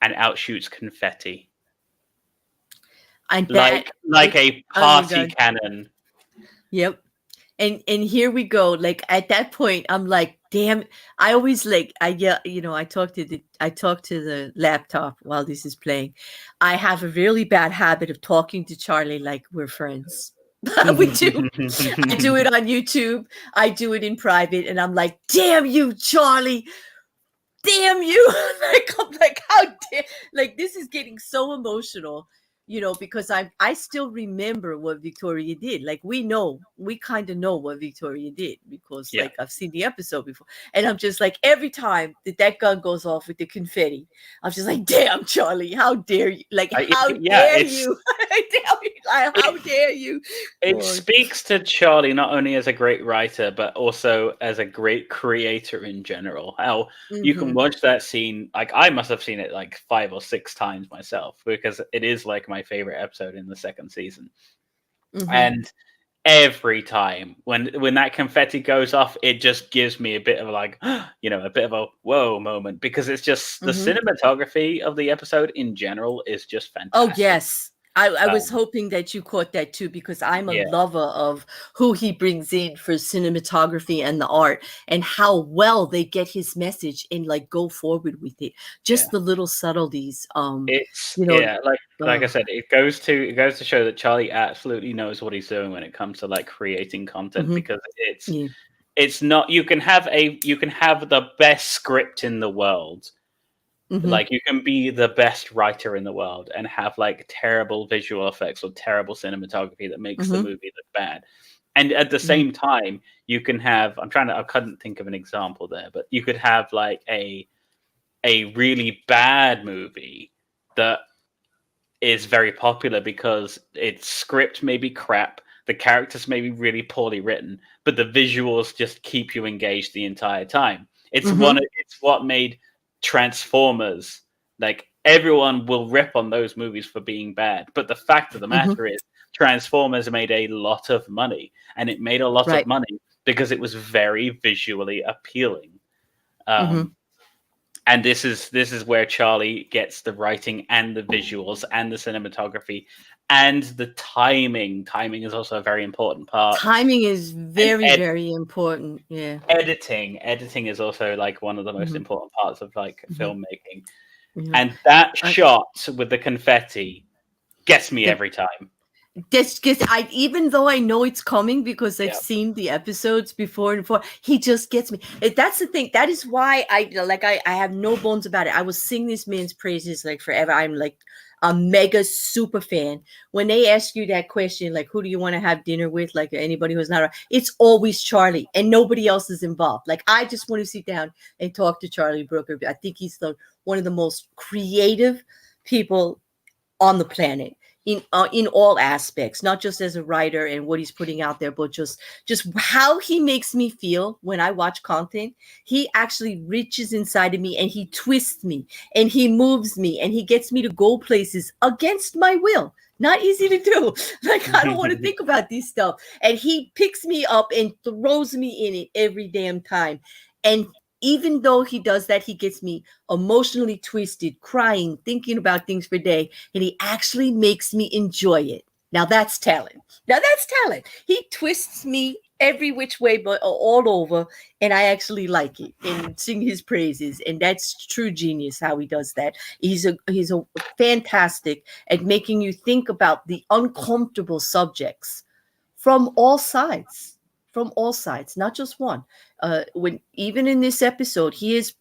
and out shoots confetti, And like a party cannon. Yep. And here we go. Like at that point, I'm like, damn. I always like I talk to the laptop while this is playing. I have a really bad habit of talking to Charlie like we're friends. We do. I do it on YouTube. I do it in private, and I'm like, damn you, Charlie. Damn you. I'm like, how dare, like, this is getting so emotional, because I still remember what Victoria did. Like, we kind of know what Victoria did, because like I've seen the episode before, and I'm just like, every time that gun goes off with the confetti, I'm just like, damn, Charlie, how dare you? Like, how dare you? How dare you? It speaks to Charlie not only as a great writer, but also as a great creator in general. How you can watch that scene, like I must have seen it like 5 or 6 times myself, because it is like my favorite episode in the second season. And every time when that confetti goes off, it just gives me a bit of like, you know, a bit of a whoa moment, because it's just the cinematography of the episode in general is just fantastic. Oh yes. I was hoping that you caught that too, because I'm a lover of who he brings in for cinematography and the art, and how well they get his message and like go forward with it. Just the little subtleties. It's you know, like I said, it goes to show that Charlie absolutely knows what he's doing when it comes to like creating content, because it's not, you can have the best script in the world. Like, you can be the best writer in the world and have like terrible visual effects or terrible cinematography that makes the movie look bad. And at the same time, you can have, I couldn't think of an example there, but you could have like a really bad movie that is very popular because its script may be crap, the characters may be really poorly written, but the visuals just keep you engaged the entire time. It's what made Transformers, like, everyone will rip on those movies for being bad, but the fact of the matter is Transformers made a lot of money, and it made a lot of money because it was very visually appealing. And this is where Charlie gets the writing and the visuals and the cinematography and the timing. Timing is also a very important part. Timing is very, very important. Yeah. Editing is also like one of the most important parts of like filmmaking. And that shot with the confetti gets me every time. Just even though I know it's coming because I've seen the episodes before and before, he just gets me. That's the thing. That is why I have no bones about it. I will sing this man's praises like forever. I'm like a mega super fan. When they ask you that question, like, who do you want to have dinner with? Like, anybody who's not, it's always Charlie, and nobody else is involved. Like, I just want to sit down and talk to Charlie Brooker. I think he's one of the most creative people on the planet. In all aspects, not just as a writer and what he's putting out there, but just how he makes me feel when I watch content. He actually reaches inside of me and he twists me and he moves me and he gets me to go places against my will. Not easy to do. Like, I don't want to think about this stuff. And he picks me up and throws me in it every damn time. And even though he does that, he gets me emotionally twisted, crying, thinking about things for a day, and he actually makes me enjoy it. Now that's talent. He twists me every which way, but all over, and I actually like it and sing his praises. And that's true genius how he does that. He's a fantastic at making you think about the uncomfortable subjects from all sides. Not just one. When even in this episode, he is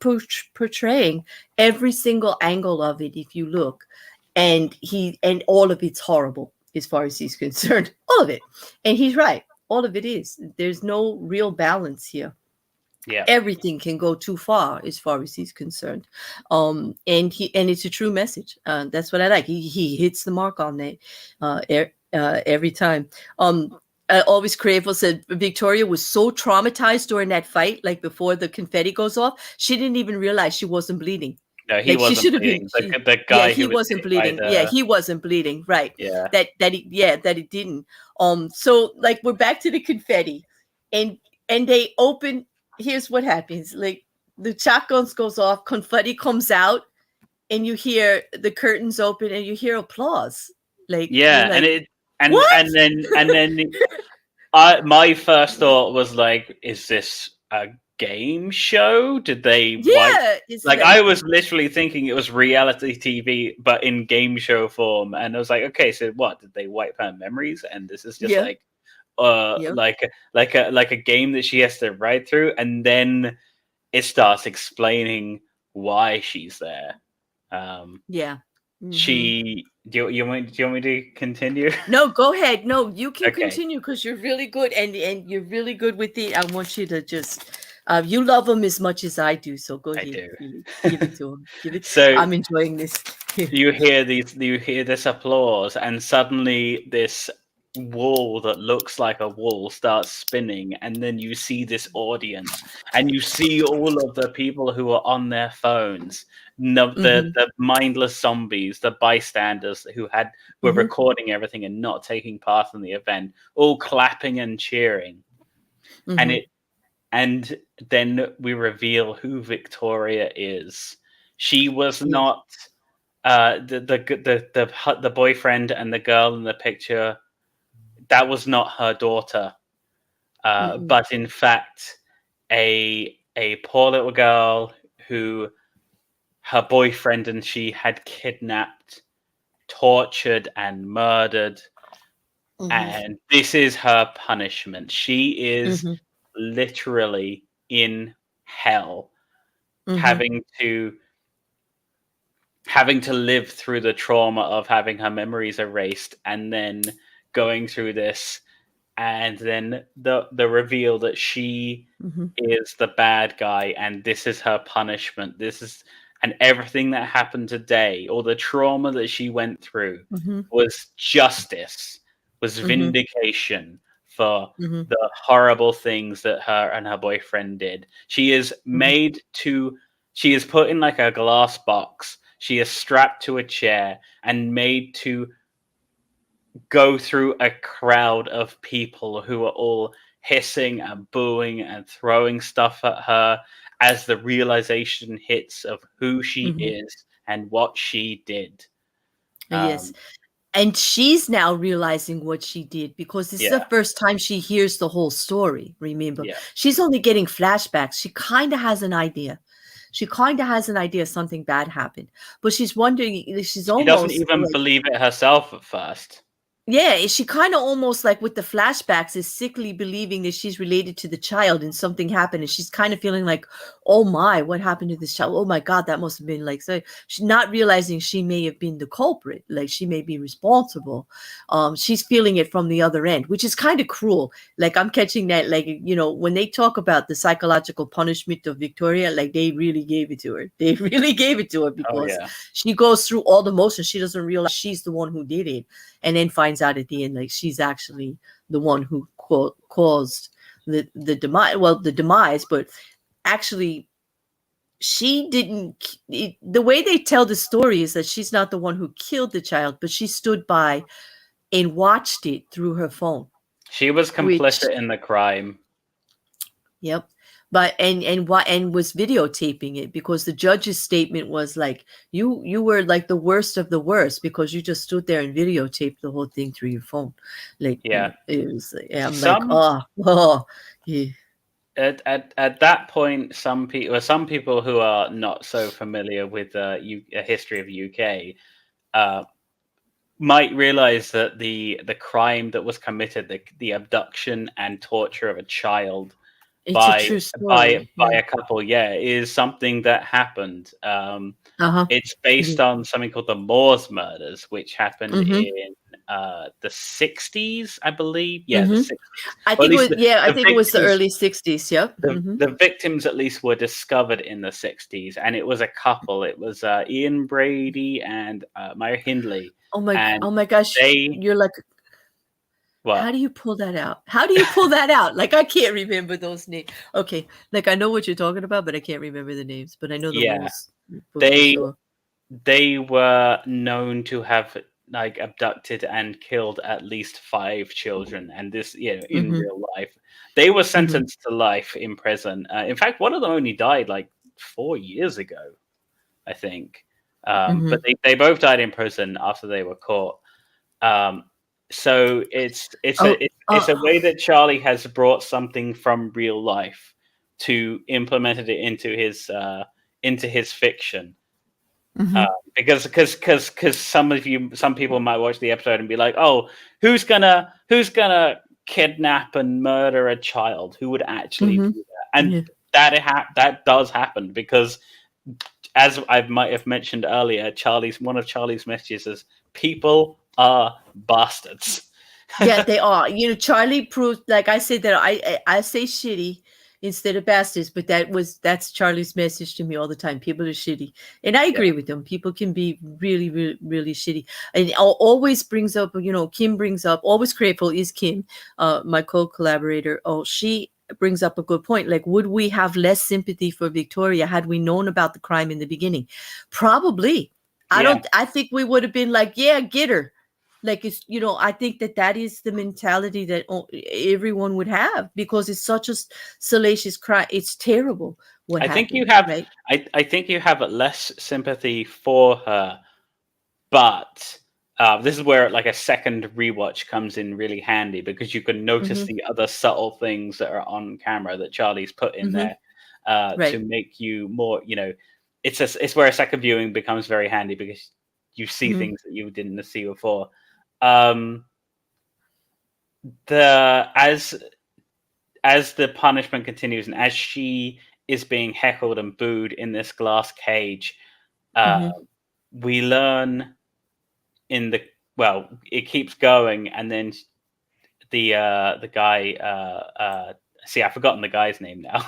portraying every single angle of it. If you look, and all of it's horrible as far as he's concerned. All of it, and he's right. All of it is. There's no real balance here. Yeah, everything can go too far as far as he's concerned. And it's a true message. That's what I like. He hits the mark on that every time. Always Cravel said Victoria was so traumatized during that fight, like before the confetti goes off, she didn't even realize she wasn't bleeding. No, he wasn't bleeding. The guy he wasn't bleeding. He wasn't bleeding. Right. Yeah. That it didn't. So like we're back to the confetti, and they open. Here's what happens: like the shotguns goes off, confetti comes out, and you hear the curtains open, and you hear applause. Like and then my first thought was like, is this a game show? Did they I was literally thinking it was reality TV but in game show form, and I was like, okay, so what, did they wipe her memories and this is just like a game that she has to ride through, and then it starts explaining why she's there. Do you want me to continue? No, go ahead. No, you can continue because you're really good and you're really good with it. I want you to just you love him as much as I do, so go ahead. Give it to him. So I'm enjoying this. you hear this applause, and suddenly this wall that looks like a wall starts spinning, and then you see this audience, and you see all of the people who are on their phones, the mindless zombies, the bystanders who were recording everything and not taking part in the event, all clapping and cheering. And then we reveal who Victoria is. She was not the boyfriend and the girl in the picture. That was not her daughter, but in fact, a poor little girl who her boyfriend and she had kidnapped, tortured, and murdered. And this is her punishment. She is literally in hell, having to live through the trauma of having her memories erased, and then going through this, and then the reveal that she is the bad guy, and this is her punishment. And everything that happened today, or the trauma that she went through, was justice, was vindication for the horrible things that her and her boyfriend did. She is she is put in like a glass box. She is strapped to a chair and made to go through a crowd of people who are all hissing and booing and throwing stuff at her as the realization hits of who she is and what she did. Yes. And she's now realizing what she did, because this is the first time she hears the whole story, remember? Yeah. She's only getting flashbacks. She kind of has an idea. Something bad happened. But she's wondering, she doesn't even believe it herself at first. Yeah, she kind of almost like with the flashbacks is sickly believing that she's related to the child and something happened, and she's kind of feeling like, oh my, what happened to this child? Oh my God, that must have been like, so she's not realizing she may have been the culprit, like she may be responsible. She's feeling it from the other end, which is kind of cruel. Like I'm catching that, like, you know, when they talk about the psychological punishment of Victoria, like they really gave it to her. They really gave it to her because she goes through all the motions. She doesn't realize she's the one who did it. And then finds out at the end, like she's actually the one who caused the demise. Well, the demise, but actually, she didn't. The way they tell the story is that she's not the one who killed the child, but she stood by and watched it through her phone. She was complicit in the crime. Yep. But and was videotaping it, because the judge's statement was like, you were like the worst of the worst because you just stood there and videotaped the whole thing through your phone. Like, it was. At that point, some people who are not so familiar with a history of UK might realize that the crime that was committed, the abduction and torture of a child by a couple, is something that happened. It's based on something called the Moors murders, which happened in the 60s, I believe. Yeah, the 60s. I think it was the early 60s. Yep. The victims, at least, were discovered in the 60s, and it was a couple. It was Ian Brady and Myra Hindley. Oh my gosh! You're like. What? How do you pull that out? Like, I can't remember those names. Okay, like I know what you're talking about, but I can't remember the names. But I know the rules. They were known to have like abducted and killed at least 5 children, and this, in real life, they were sentenced to life in prison. In fact, one of them only died like 4 years ago, I think. But they both died in prison after they were caught. So it's a way that Charlie has brought something from real life to implemented it into his fiction. Because some people might watch the episode and be like, oh, who's gonna kidnap and murder a child? Who would actually do that? And that does happen, because, as I might have mentioned earlier, one of Charlie's messages is people are bastards. Yeah, they are. You know, Charlie proved, like I said, that I say shitty, instead of bastards. But that's Charlie's message to me all the time. People are shitty, and I agree with them. People can be really, really, really shitty, and always brings up, Kim brings up, always grateful is Kim, my co-collaborator. Oh, she brings up a good point. Like, would we have less sympathy for Victoria had we known about the crime in the beginning? Probably. I think we would have been like, yeah, get her. Like, it's, I think that is the mentality that everyone would have, because it's such a salacious crime. It's terrible what happened. Think you have, right? I think you have less sympathy for her, but this is where like a second rewatch comes in really handy, because you can notice the other subtle things that are on camera that Charlie's put in there to make you more, it's where a second viewing becomes very handy, because you see things that you didn't see before. As the punishment continues, and as she is being heckled and booed in this glass cage, we learn it keeps going, and then the guy, I've forgotten the guy's name now.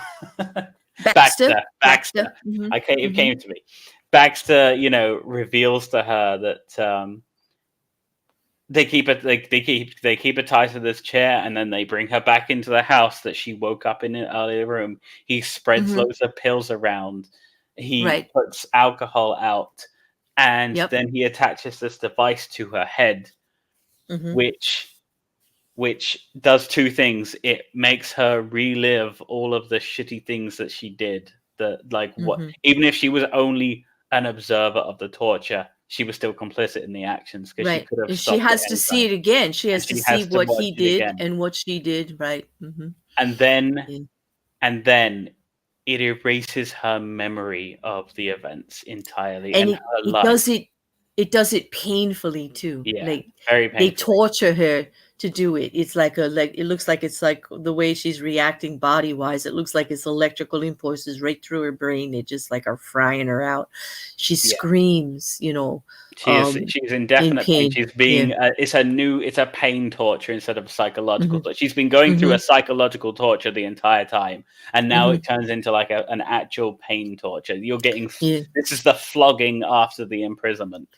Baxter. It came to me. Baxter, reveals to her that they keep her tied to this chair, and then they bring her back into the house that she woke up in an earlier room. He spreads loads of pills around. He puts alcohol out, and then he attaches this device to her head, which does two things. It makes her relive all of the shitty things that she did. Even if she was only an observer of the torture, she was still complicit in the actions, because she could have stopped. She has to see it again. She has to see what he did and what she did. Right. And then it erases her memory of the events entirely, and her life. It does it painfully too. Yeah, very painfully. They torture her to do it. It's it looks like it's like the way she's reacting body wise. It looks like it's electrical impulses right through her brain. They just like are frying her out. She screams, she's in definite pain. She's being it's a pain torture instead of psychological torture. She's been going through a psychological torture the entire time, and now it turns into like an actual pain torture. You're getting this is the flogging after the imprisonment.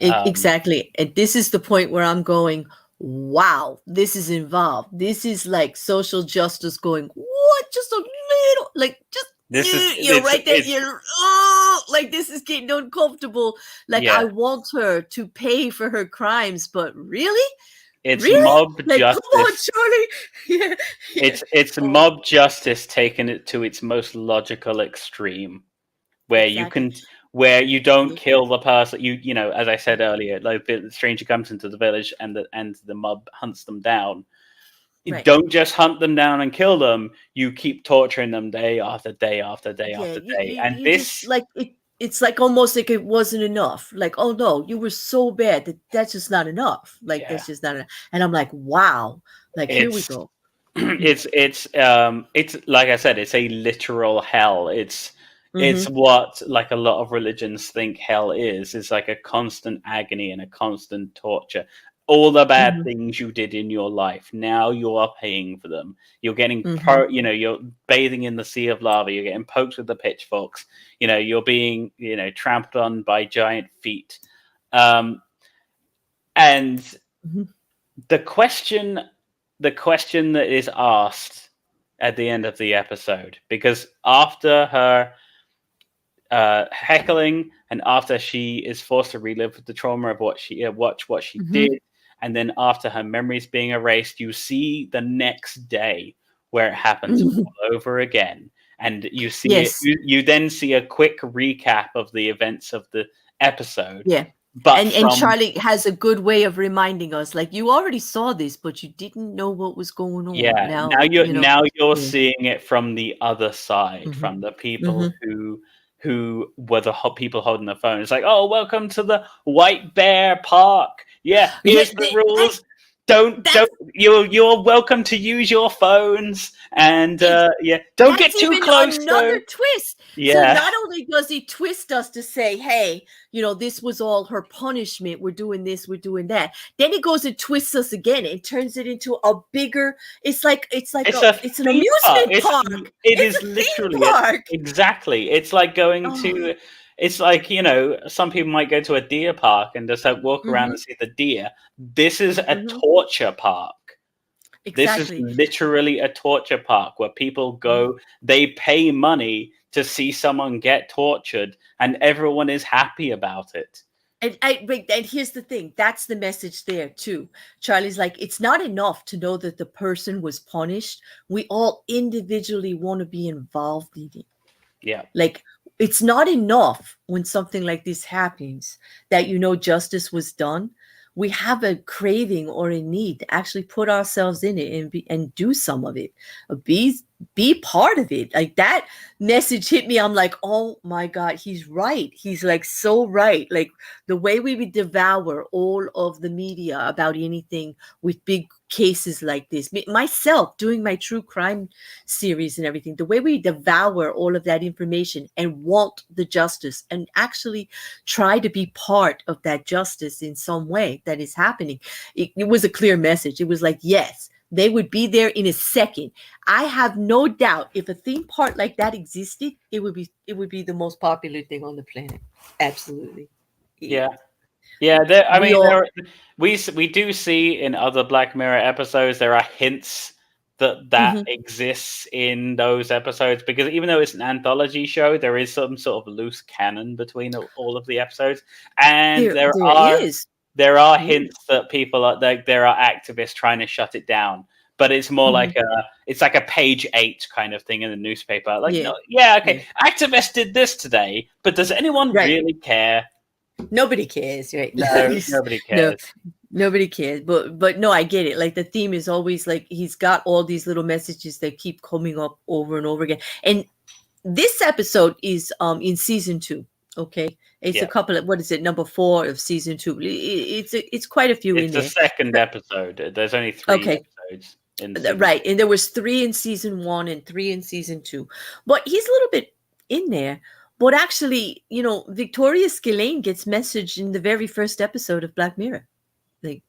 Exactly. And this is the point where I'm going, wow, this is involved. This is like social justice going, what? Just a little, like, just, you're right there. You're, like, this is getting uncomfortable. Like, I want her to pay for her crimes, but really? It's mob justice. Come on, Charlie. It's mob justice taken it to its most logical extreme, where where you don't kill the person. You know, as I said earlier, like the stranger comes into the village and the mob hunts them down. You don't just hunt them down and kill them. You keep torturing them day after day after day after day. And this, like, it's like almost like it wasn't enough. Like, oh no, you were so bad that's just not enough. Like that's just not enough. And I'm like, wow. Like, here we go. It's like I said, it's a literal hell. It's what like a lot of religions think hell is. It's like a constant agony and a constant torture. All the bad things you did in your life, now you are paying for them. You're getting, you're bathing in the sea of lava. You're getting poked with the pitchforks. You're being, trampled on by giant feet. And the question that is asked at the end of the episode, because after her heckling and after she is forced to relive the trauma of what she did, and then after her memories being erased, you see the next day where it happens all over again, and you see it. You then see a quick recap of the events of the episode. Yeah, and Charlie has a good way of reminding us, like, you already saw this, but you didn't know what was going on. Yeah, now you're seeing it from the other side, from the people who were the people holding the phone. It's like, oh, welcome to the White Bear Park. Yeah, here's the rules. don't you're welcome to use your phones, and don't get too close. Another twist. Yeah. So not only does he twist us to say, hey, this was all her punishment, we're doing this, we're doing that, then he goes and twists us again and turns it into a bigger, it's an amusement park. It is literally exactly. It's like going to, it's like, some people might go to a deer park and just walk around and see the deer. This is a torture park. Exactly. This is literally a torture park where people go, they pay money to see someone get tortured, and everyone is happy about it. And here's the thing, that's the message there too. Charlie's like, it's not enough to know that the person was punished. We all individually want to be involved in it. Yeah. Like, it's not enough when something like this happens that justice was done. We have a craving or a need to actually put ourselves in it and do some of it. Be part of it. Like, that message hit me. I'm like, oh my God, he's right. He's like so right. Like, the way we would devour all of the media about anything with big cases like this, myself doing my true crime series and everything, the way we devour all of that information and want the justice and actually try to be part of that justice in some way that is happening. It was a clear message. It was like, yes, they would be there in a second. I have no doubt if a theme park like that existed, it would be the most popular thing on the planet. Absolutely. Yeah. We do see in other Black Mirror episodes, there are hints that exists in those episodes, because even though it's an anthology show, there is some sort of loose canon between all of the episodes, and there are hints that people are like, there are activists trying to shut it down, but it's more like a page 8 kind of thing in the newspaper. Like, activists did this today, but does anyone really care? Nobody cares, right? No, nobody cares. Nobody cares. But no, I get it. Like, the theme is always like, he's got all these little messages that keep coming up over and over again. And this episode is in season 2. Okay, it's a couple of, what is it, number 4 of season 2? It's quite a few in there. It's the second episode. There's only 3 episodes. Right, and there was 3 in season 1 and 3 in season 2. But he's a little bit in there. But actually, Victoria Skillane gets messaged in the very first episode of Black Mirror. Like,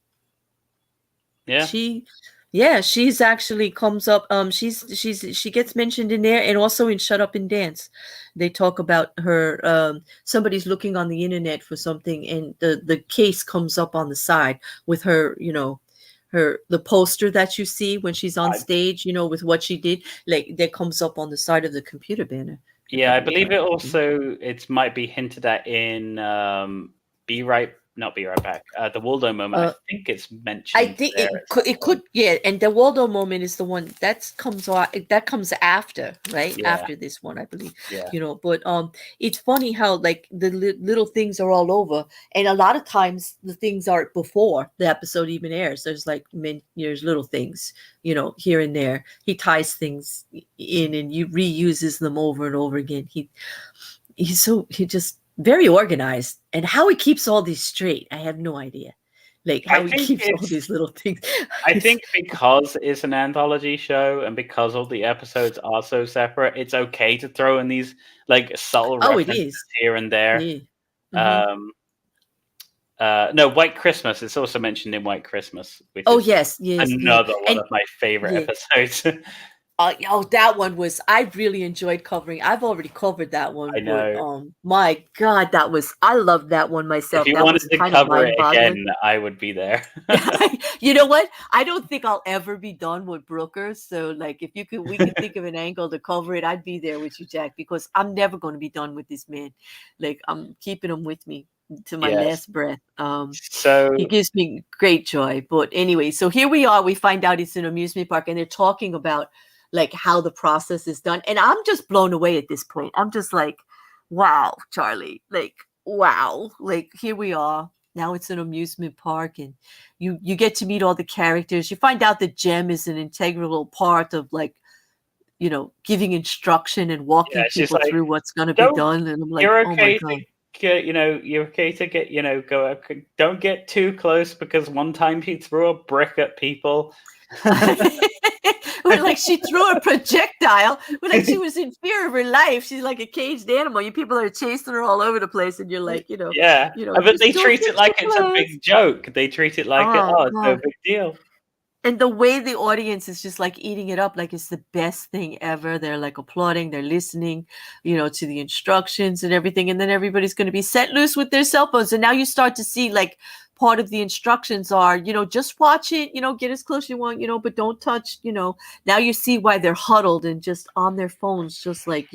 she's actually comes up. She gets mentioned in there, and also in Shut Up and Dance, they talk about her. Somebody's looking on the internet for something, and the case comes up on the side with her. The poster that you see when she's on stage, with what she did, like, that comes up on the side of the computer banner. Yeah, I believe it also, it might be hinted at in Be Right Back. The Waldo moment, I think it's mentioned. I think it could, and the Waldo moment is the one that comes after, right? Yeah. After this one, I believe. Yeah. But it's funny how, like, the little things are all over, and a lot of times the things are before the episode even airs. There's there's little things, here and there. He ties things in and you reuses them over and over again. He's just very organized, and how he keeps all these straight, I have no idea. Like, how he keeps all these little things. I think because it's an anthology show and because all the episodes are so separate, it's okay to throw in these like subtle references here and there. Yeah. No, White Christmas. It's also mentioned in White Christmas. Which is another one of my favorite episodes. That one was, I really enjoyed covering. I've already covered that one. I know. But, my God, I loved that one myself. If you wanted to cover it again, I would be there. You know what? I don't think I'll ever be done with Brooker. So, like, if we can think of an angle to cover it, I'd be there with you, Jack, because I'm never going to be done with this man. Like, I'm keeping him with me to my last breath. So he gives me great joy. But anyway, so here we are. We find out it's an amusement park, and they're talking about, like, how the process is done. And I'm just blown away at this point. I'm just like, wow, Charlie, like, wow. Like, here we are. Now it's an amusement park, and you get to meet all the characters. You find out that Jem is an integral part of, like, giving instruction and walking people through what's going to be done. And I'm like, you're okay. you're okay to get, don't get too close because one time he threw a brick at people. Like she threw a projectile, like she was in fear of her life. She's like a caged animal. You people are chasing her all over the place, and you're like, yeah. But they treat it like it's a big joke. They treat it like, it's no big deal. And the way the audience is just like eating it up, like it's the best thing ever. They're like applauding, they're listening, to the instructions and everything. And then everybody's going to be set loose with their cell phones. And now you start to see like part of the instructions are, just watch it, get as close as you want, but don't touch, now you see why they're huddled and just on their phones, just like,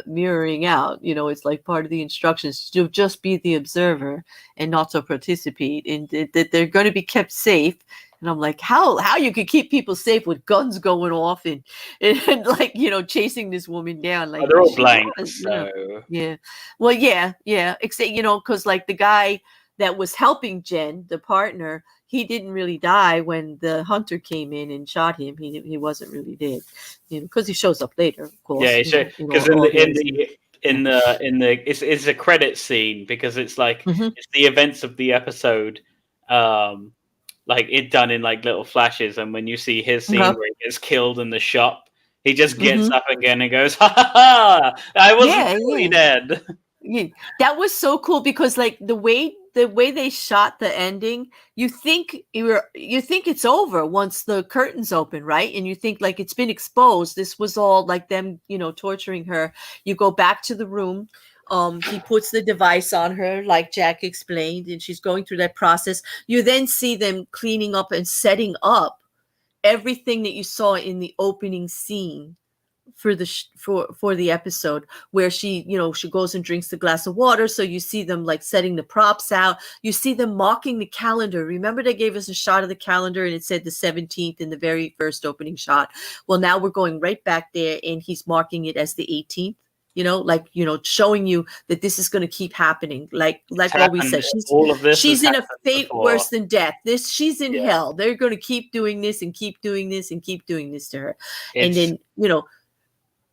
mirroring out, it's like part of the instructions to just be the observer and not to participate, and that they're going to be kept safe. And I'm like, how you could keep people safe with guns going off and like, chasing this woman down. Like, they're all blank. So yeah. Well, yeah. Except, because like the guy that was helping Jen, the partner, he didn't really die when the hunter came in and shot him. He wasn't really dead, because he shows up later, of course. Yeah, because in the it's a credit scene, because it's like it's the events of the episode, like it done in like little flashes, and when you see his scene where he gets killed in the shop, he just gets up again and goes, "Ha ha ha! I wasn't really dead." Yeah, that was so cool, because like the way they shot the ending, you think it's over once the curtains open, right? And you think like it's been exposed. This was all like them, torturing her. You go back to the room. He puts the device on her, like Jack explained, and she's going through that process. You then see them cleaning up and setting up everything that you saw in the opening scene for the episode, where she goes and drinks the glass of water. So you see them like setting the props out. You see them marking the calendar. Remember, they gave us a shot of the calendar and it said the 17th in the very first opening shot. Well, now we're going right back there and he's marking it as the 18th. Showing you that this is going to keep happening. Like always says, she's in a fate worse than death. She's in hell. They're going to keep doing this and keep doing this and keep doing this to her. And then,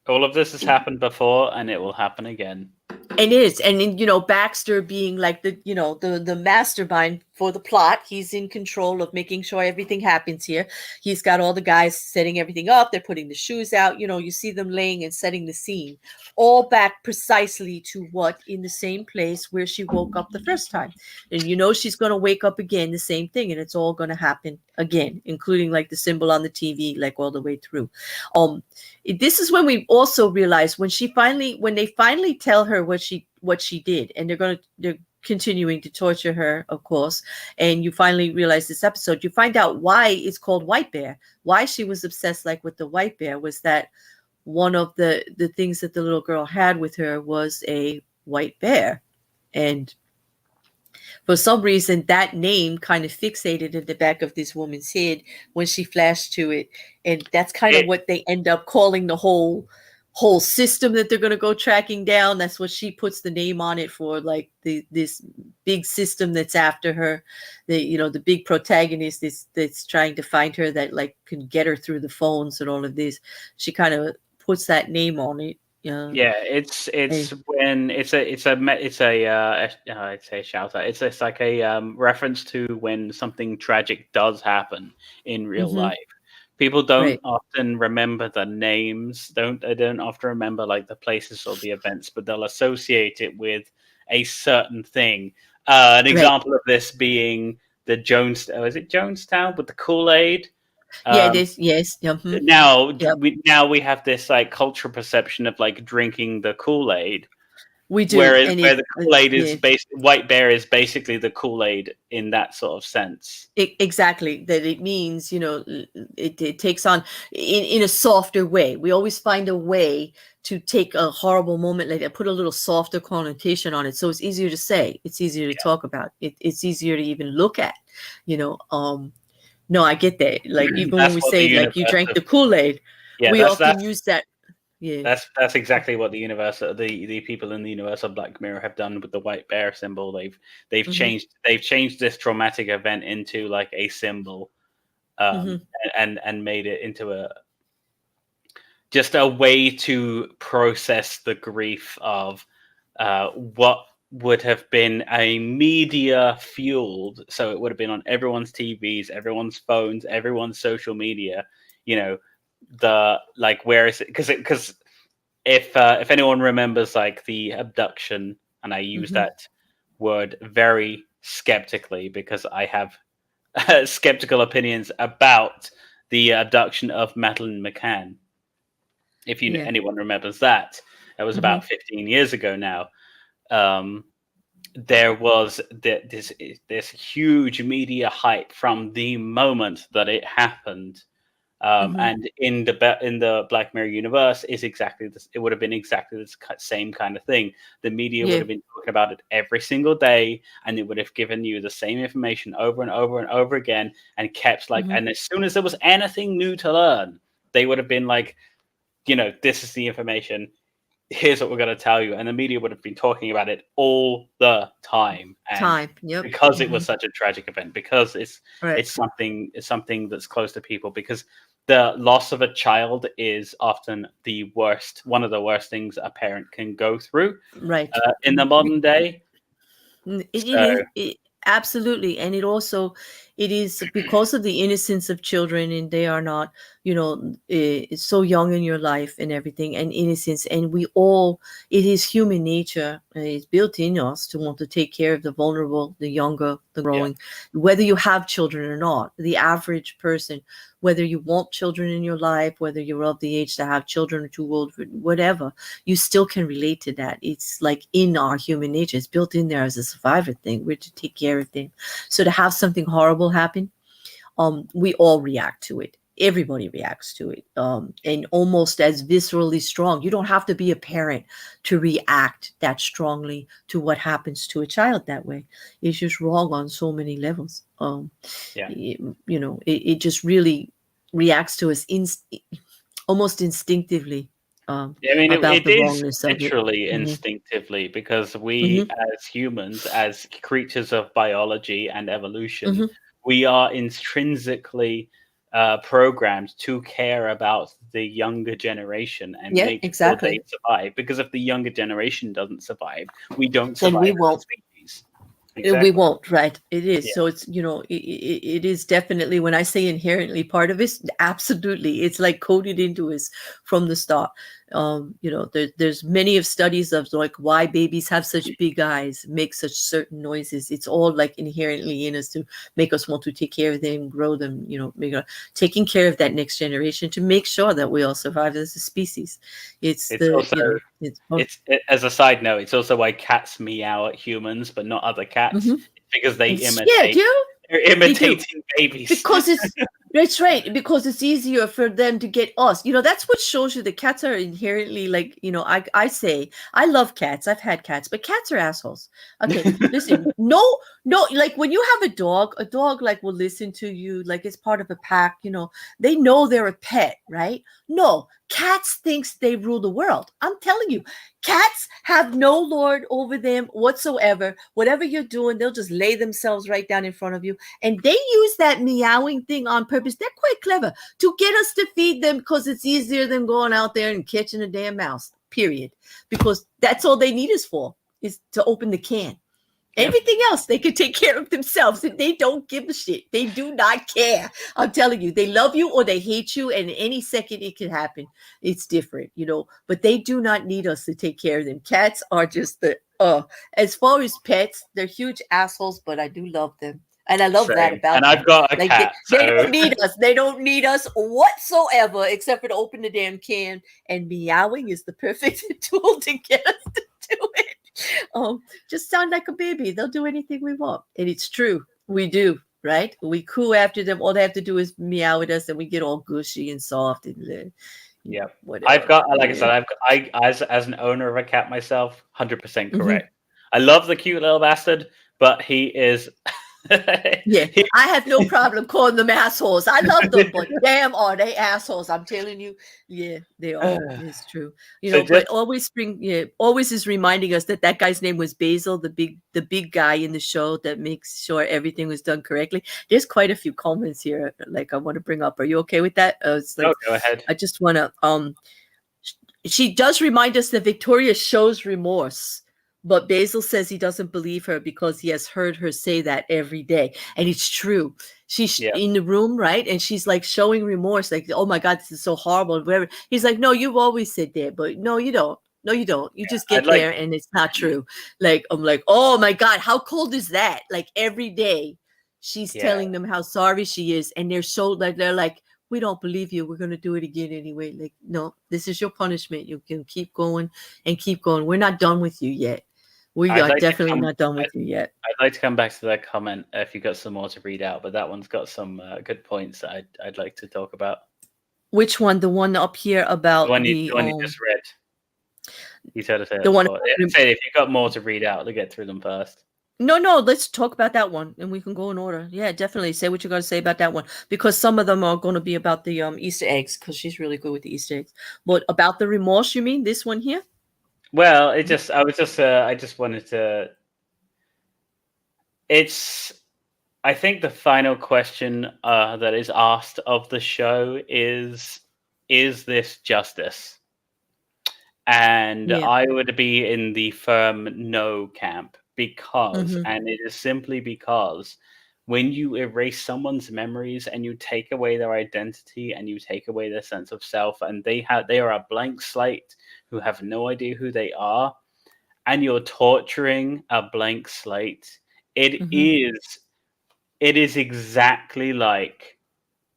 all of this has happened before, and it will happen again. And it is. And then, Baxter being like the mastermind for the plot. He's in control of making sure everything happens here. He's got all the guys setting everything up. They're putting the shoes out. You see them laying and setting the scene. All back precisely to what, in the same place where she woke up the first time. And she's going to wake up again, the same thing. And it's all going to happen again, including like the symbol on the TV, like all the way through. This is when we also realize when they finally tell her what she did, and they're continuing to torture her, of course. And you finally realize this episode, you find out why it's called White Bear, why she was obsessed like with the white bear, was that one of the things that the little girl had with her was a white bear. And for some reason, that name kind of fixated in the back of this woman's head when she flashed to it. And that's kind of what they end up calling the whole system that they're going to go tracking down. That's what she puts the name on it for, like this big system that's after her. The big protagonist that's trying to find her, that like can get her through the phones and all of this. She kind of puts that name on it. It's when it's a shout out. It's like a reference to when something tragic does happen in real life. People don't often remember the names. They don't often remember like the places or the events, but they'll associate it with a certain thing. An example of this being the is it Jonestown with the Kool-Aid? It is. Yes. Now we have this like cultural perception of like drinking the Kool-Aid. We do. Whereas where the Kool-Aid is White Bear is basically the Kool-Aid in that sort of sense. Exactly. That it means, it takes on in a softer way. We always find a way to take a horrible moment like that, put a little softer connotation on it. So it's easier to say, it's easier to talk about. It's easier to even look at, No, I get that. Like even when we say like you drank the Kool-Aid, we often use that. Yeah, that's exactly what the people in the Universal Black Mirror have done with the white bear symbol. They've changed this traumatic event into like a symbol, and made it into just a way to process the grief of what would have been a media fueled, so it would have been on everyone's TVs, everyone's phones, everyone's social media. The like, where is it? Because if anyone remembers like the abduction, and I use that word very skeptically because I have skeptical opinions about the abduction of Madeleine McCann. If anyone remembers that, it was about 15 years ago now. There was this huge media hype from the moment that it happened. And in the Black Mirror universe is exactly this. It would have been exactly the same kind of thing. The media would have been talking about it every single day, and it would have given you the same information over and over and over again, and kept like. And as soon as there was anything new to learn, they would have been like, this is the information. Here's what we're going to tell you, and the media would have been talking about it all the time. Because it was such a tragic event, because it's something that's close to people, because the loss of a child is often one of the worst things a parent can go through, in the modern day. Absolutely. And it is because of the innocence of children, and they are not, so young in your life and everything, and innocence. And it is human nature. It's built in us to want to take care of the vulnerable, the younger, the growing, whether you have children or not. The average person, whether you want children in your life, whether you're of the age to have children or too old, whatever, you still can relate to that. It's like in our human nature. It's built in there as a survivor thing. We're to take care of them. So to have something horrible happen, we all react to it. Everybody reacts to it, and almost as viscerally strong. You don't have to be a parent to react that strongly to what happens to a child that way. It's just wrong on so many levels. It just really reacts to us almost instinctively. It is literally instinctively, because we as humans, as creatures of biology and evolution, we are intrinsically programmed to care about the younger generation and make sure they survive. Because if the younger generation doesn't survive, we don't survive. Then we won't. Exactly. We won't, right? It is. So it's, it is definitely, when I say inherently part of it, absolutely. It's like coded into us from the start. There's many of studies of like why babies have such big eyes, make such certain noises. It's all like inherently in us to make us want to take care of them, grow them, taking care of that next generation to make sure that we all survive as a species. It's as a side note, it's also why cats meow at humans but not other cats, because they imitate. They're imitating babies. Because that's right. Because it's easier for them to get us. That's what shows you that cats are inherently like, I say, I love cats. I've had cats, but cats are assholes. Okay, listen, no, like when you have a dog like will listen to you, like it's part of a pack, they know they're a pet, right? No, cats thinks they rule the world. I'm telling you, cats have no lord over them whatsoever. Whatever you're doing, they'll just lay themselves right down in front of you. And they use that meowing thing on purpose. They're quite clever to get us to feed them, because it's easier than going out there and catching a damn mouse, period. Because that's all they need us for, is to open the can. Everything else, they can take care of themselves, and they don't give a shit. They do not care. I'm telling you, they love you or they hate you, and any second it can happen. It's different, but they do not need us to take care of them. Cats are just as far as pets, they're huge assholes, but I do love them. And I love that about them. And I've got a cat. They don't need us. They don't need us whatsoever, except for to open the damn can. And meowing is the perfect tool to get us to do it. Just sound like a baby. They'll do anything we want. And it's true. We do, right? We coo after them. All they have to do is meow at us, and we get all gushy and soft and whatever. I've got, like I said, as an owner of a cat myself, 100% correct. I love the cute little bastard, but he is I have no problem calling them assholes. I love them, but damn, are they assholes? I'm telling you, they are. It's true. But always is reminding us that guy's name was Basil, the big guy in the show that makes sure everything was done correctly. There's quite a few comments here, like I want to bring up. Are you okay with that? Go ahead. I just want to. She does remind us that Victoria shows remorse But Basil says he doesn't believe her because he has heard her say that every day. And it's true. She's in the room, right? And she's like showing remorse, like, oh my God, this is so horrible. Whatever. He's like, no, you've always said that, but no, you don't. No, you don't. You just get there and it's not true. Like, I'm like, oh my God, how cold is that? Like every day she's telling them how sorry she is. And they're so like, they're like, we don't believe you. We're going to do it again anyway. Like, no, this is your punishment. You can keep going and keep going. We're not done with you yet. We are definitely not done with you yet. I'd like to come back to that comment if you got some more to read out, but that one's got some good points that I'd like to talk about. Which one? The one up here about the one you just read. You said it. The one. Say if you got more to read out, to get through them first. No, let's talk about that one and we can go in order. Yeah, definitely. Say what you got to say about that one because some of them are going to be about the Easter eggs because she's really good with the Easter eggs. But about the remorse, you mean this one here? Well, I just wanted to. I think the final question that is asked of the show is this justice? And I would be in the firm no camp. Because, and it is simply because when you erase someone's memories and you take away their identity and you take away their sense of self and they are a blank slate who have no idea who they are, and you're torturing a blank slate, it is exactly like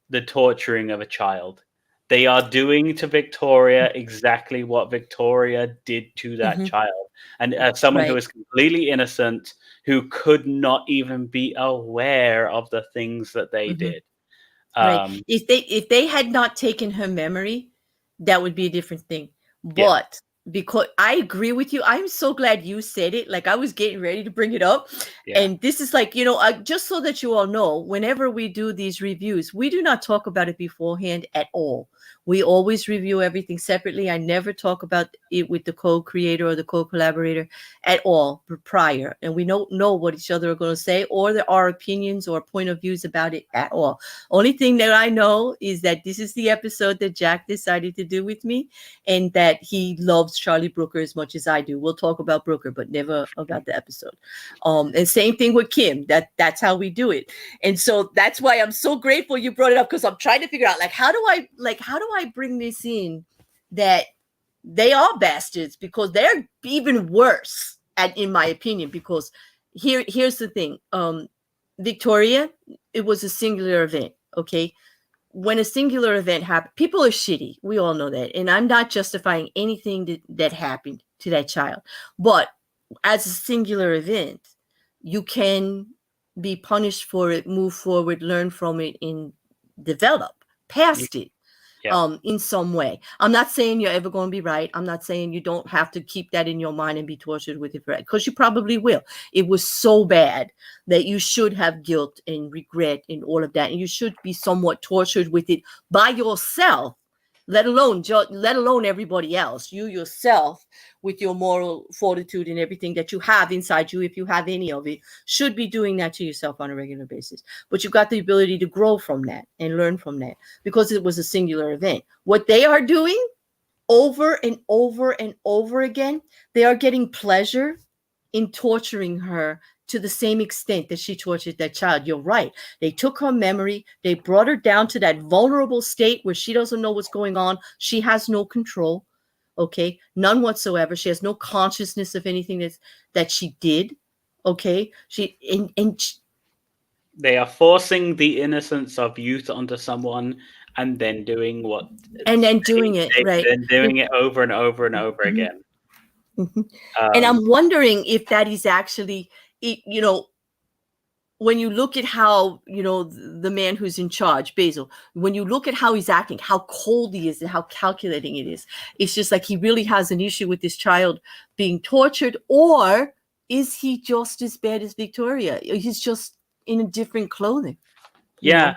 the torturing of a child. They are doing to Victoria exactly what Victoria did to that child. And as someone who is completely innocent, who could not even be aware of the things that they did. Right. If they had not taken her memory, that would be a different thing. But because I agree with you, I'm so glad you said it. Like I was getting ready to bring it up. And this is like, just so that you all know, whenever we do these reviews, we do not talk about it beforehand at all. We always review everything separately. I never talk about it with the co-creator or the co-collaborator at all prior. And we don't know what each other are going to say or there are opinions or point of views about it at all. Only thing that I know is that this is the episode that Jack decided to do with me and that he loves Charlie Brooker as much as I do. We'll talk about Brooker, but never about the episode. And same thing with Kim. That's how we do it. And so that's why I'm so grateful you brought it up because I'm trying to figure out how do I bring this in that they are bastards because they're even worse in my opinion, because here's the thing. Victoria, it was a singular event. Okay. When a singular event happened, people are shitty. We all know that. And I'm not justifying anything that happened to that child. But as a singular event, you can be punished for it, move forward, learn from it, and develop past it. In some way. I'm not saying you're ever going to be right. I'm not saying you don't have to keep that in your mind and be tortured with it, because you probably will. It was so bad that you should have guilt and regret and all of that. And you should be somewhat tortured with it by yourself, let alone everybody else. You yourself, with your moral fortitude and everything that you have inside you, if you have any of it, should be doing that to yourself on a regular basis. But you've got the ability to grow from that and learn from that because it was a singular event. What they are doing over and over and over again, they are getting pleasure in torturing her to the same extent that she tortured that child. You're right. They took her memory. They brought her down to that vulnerable state where she doesn't know what's going on. She has no control. Okay. None whatsoever. She has no consciousness of anything that she did. Okay. They are forcing the innocence of youth onto someone and then doing it over and over and over again. And I'm wondering if that is actually, when you look at how, the man who's in charge, Basil, when you look at how he's acting, how cold he is and how calculating it is, it's just like he really has an issue with this child being tortured. Or is he just as bad as Victoria? He's just in a different clothing. You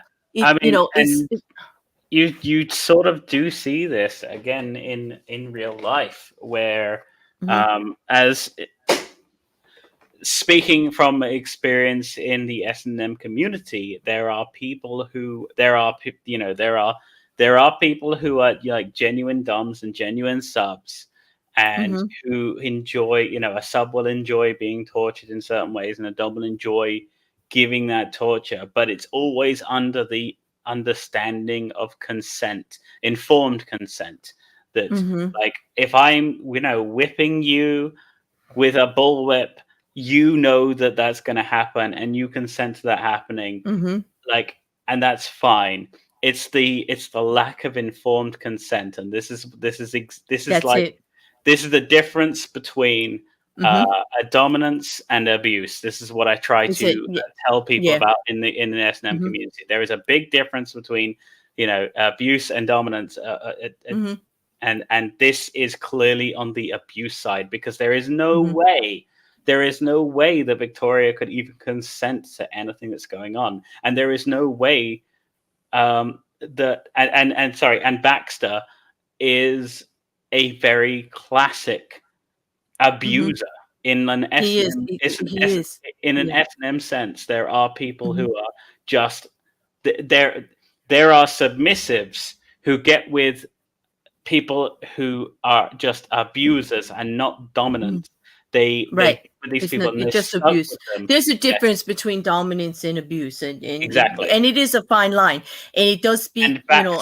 sort of do see this again in real life where as speaking from experience in the S&M community, there are people who are like genuine doms and genuine subs, and Mm-hmm. who enjoy, you know, a sub will enjoy being tortured in certain ways, and a dom will enjoy giving that torture, but it's always under the understanding of consent, informed consent. That, Mm-hmm. like, if I'm, you know, whipping you with a bullwhip, you know that that's going to happen, and you consent to that happening, Mm-hmm. like, and that's fine. It's the lack of informed consent, and this is That's like, it. this is the difference between Mm-hmm. a dominance and abuse. This is what I try It's to it. Yeah. tell people Yeah. about in the S&M Mm-hmm. community. There is a big difference between, you know, abuse and dominance, Mm-hmm. and this is clearly on the abuse side, because there is no Mm-hmm. way. There is no way that Victoria could even consent to anything that's going on, and there is no way that and sorry, and Baxter is a very classic Mm-hmm. abuser in an He is. S&M. It's an He S, is. in an Yeah. S&M sense. There are people Mm-hmm. who are just there are submissives who get with people who are just abusers and not Mm-hmm. dominant. They Right. get with these It's people not. and It's they're just stuck abuse. with them. There's a Yes, difference between dominance and abuse, exactly. and it is a fine line, and it does speak. And You know,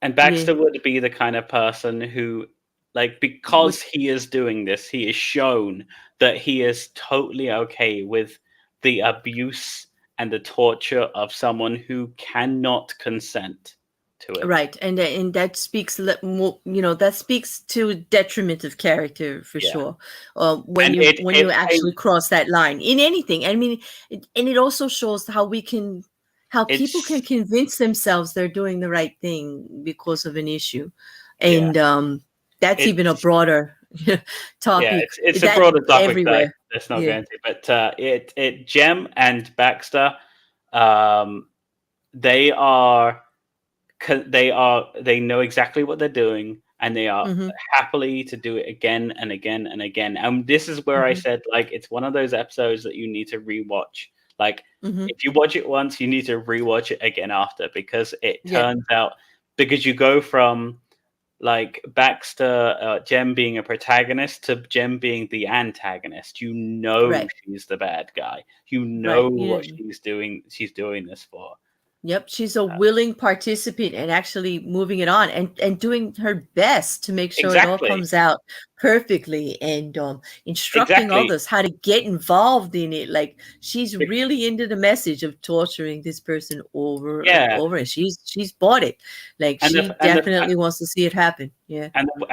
and yeah, Baxter would be the kind of person who, like, would because he is doing this, he is shown that he is totally okay with the abuse and the torture of someone who cannot consent to it. right, and that speaks more. You know, that speaks to detriment of character for Yeah, sure. and When it you actually cross that line in anything, I mean, and it also shows how people it's can convince themselves they're doing the right thing because of an issue, yeah, and that's even a it's broader yeah, topic it's a that broader topic that everywhere. let's not go Yeah. into. But it Jem and Baxter, um, they are they know exactly what they're doing, and they are Mm-hmm. happily to do it again and again and again. And this is where I Mm-hmm. said, like, it's one of those episodes that you need to rewatch. Like, Mm-hmm. if you watch it once, you need to rewatch it again after, because it Yeah. turns out, because you go from, like, Baxter, Jem being a protagonist, to Jem being the antagonist. You know Right. she's the bad guy. You know Right. what You know. she's doing. She's doing this for. Yep, she's a willing participant and actually moving it on and doing her best to make sure it all Exactly. comes out perfectly and instructing Exactly. others how to get involved in it. Like she's Be- really into the message of torturing this person over and Yeah, over, and she's bought it. Like and she definitely wants to see it happen. Yeah.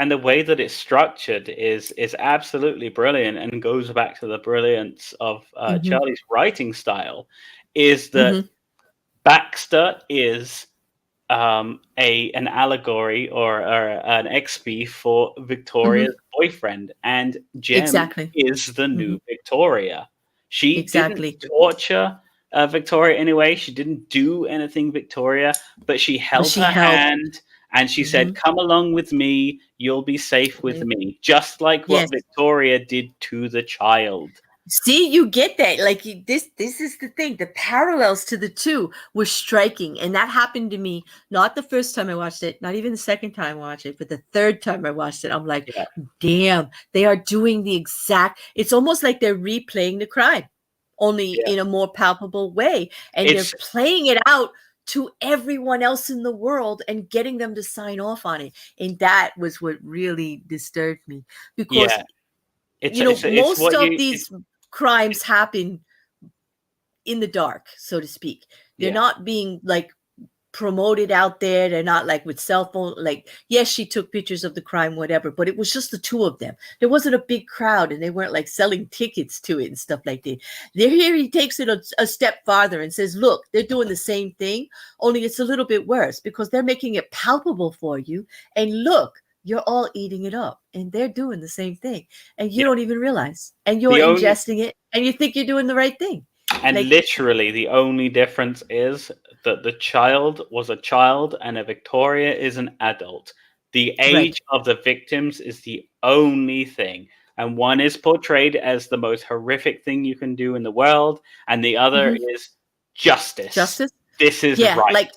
the way that it's structured is absolutely brilliant, and goes back to the brilliance of Mm-hmm. Charlie's writing style. Is that Mm-hmm. Baxter is an allegory, or an XP for Mm-hmm. Victoria's boyfriend, and Jem Exactly. is the Mm-hmm. new Victoria. She didn't Exactly. torture Victoria anyway. She didn't do anything Victoria, but she But held she her held. hand and she Mm-hmm. said, "Come along with me. You'll be safe with me," just like what Yes. Victoria did to the child. See, you get that. Like this is the thing. The parallels to the two were striking, and that happened to me not the first time I watched it, not even the second time I watched it, but the third time I watched it. I'm like, Yeah, damn, they are doing the exact. It's almost like they're replaying the crime, only yeah. in a more palpable way, and they're It's playing it out to everyone else in the world and getting them to sign off on it. And that was what really disturbed me because yeah. It's you know it's most what of you these crimes happen in the dark, so to speak. They're yeah. not being like promoted out there. They're not like with cell phone. Like, yes, she took pictures of the crime, whatever, but it was just the two of them. There wasn't a big crowd, and they weren't like selling tickets to it and stuff like that. They're here. He takes it a step farther and says, "Look, they're doing the same thing, only it's a little bit worse because they're making it palpable for you. And look." You're all eating it up, and they're doing the same thing, and you Yeah. don't even realize, and you're The only ingesting it, and you think you're doing the right thing. And Like, literally, the only difference is that the child was a child and a Victoria is an adult. The right. age of the victims is the only thing. And one is portrayed as the most horrific thing you can do in the world, and the other Mhm. is justice. Justice. This is Yeah, right. like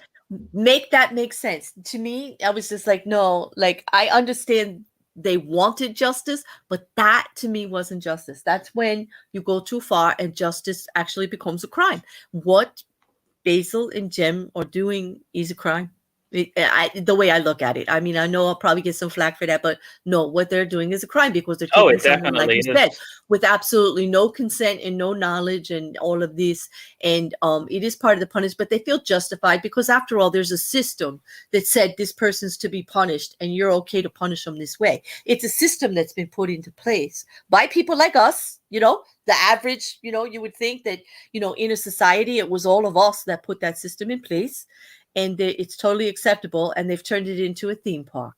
make that make sense. To me, I was just like, no, like I understand they wanted justice, but that to me wasn't justice. That's when you go too far and justice actually becomes a crime. What Basil and Jem are doing is a crime. The way I look at it. I mean, I know I'll probably get some flack for that, but no, what they're doing is a crime because they're Oh, taking it someone, like definitely you is. said, with absolutely no consent and no knowledge and all of this. And it is part of the punishment, but they feel justified because after all, there's a system that said this person's to be punished and you're okay to punish them this way. It's a system that's been put into place by people like us, you know, the average, you know, you would think that, you know, in a society, it was all of us that put that system in place. And it's totally acceptable, and they've turned it into a theme park.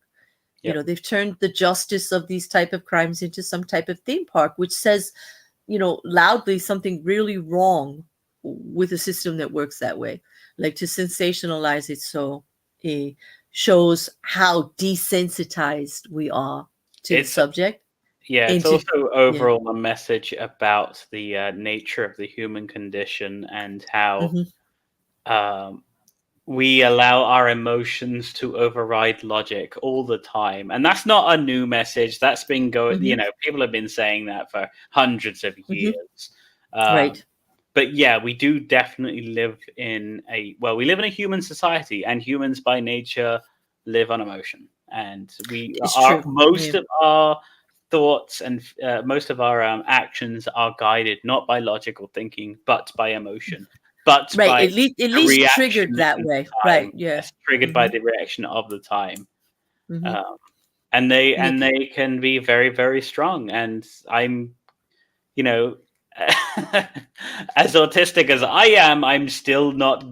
Yep. You know, they've turned the justice of these type of crimes into some type of theme park, which says, you know, loudly something really wrong with a system that works that way. Like to sensationalize it so it shows how desensitized we are to the subject. Yeah, it's also overall a message about the nature of the human condition and how we allow our emotions to override logic all the time. And that's not a new message. That's been going, you know, people have been saying that for hundreds of years. Right. But yeah, we do definitely live in we live in a human society, and humans by nature live on emotion. And most of our thoughts and most of our actions are guided not by logical thinking, but by emotion. But right, by at least triggered that way, right? Yes, triggered by the reaction of the time, and they can be very, very strong. And I'm, you know, as autistic as I am, I'm still not,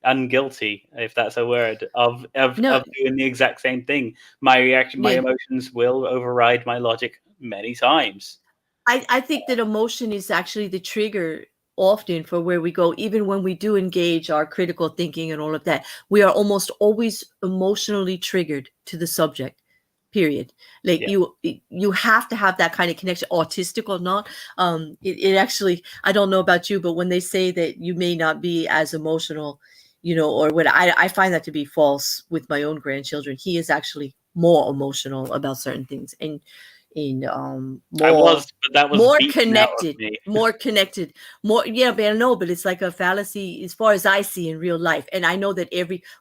unguilty, if that's a word, of doing the exact same thing. My emotions will override my logic many times. I think that emotion is actually the trigger often for where we go. Even when we do engage our critical thinking and all of that, we are almost always emotionally triggered to the subject, period. Like you have to have that kind of connection, autistic or not. It actually, I don't know about you, but when they say that you may not be as emotional, you know, or what, I find that to be false with my own grandchildren. He is actually more emotional about certain things, and more connected, yeah, but I know, but it's like a fallacy as far as I see in real life. And I know that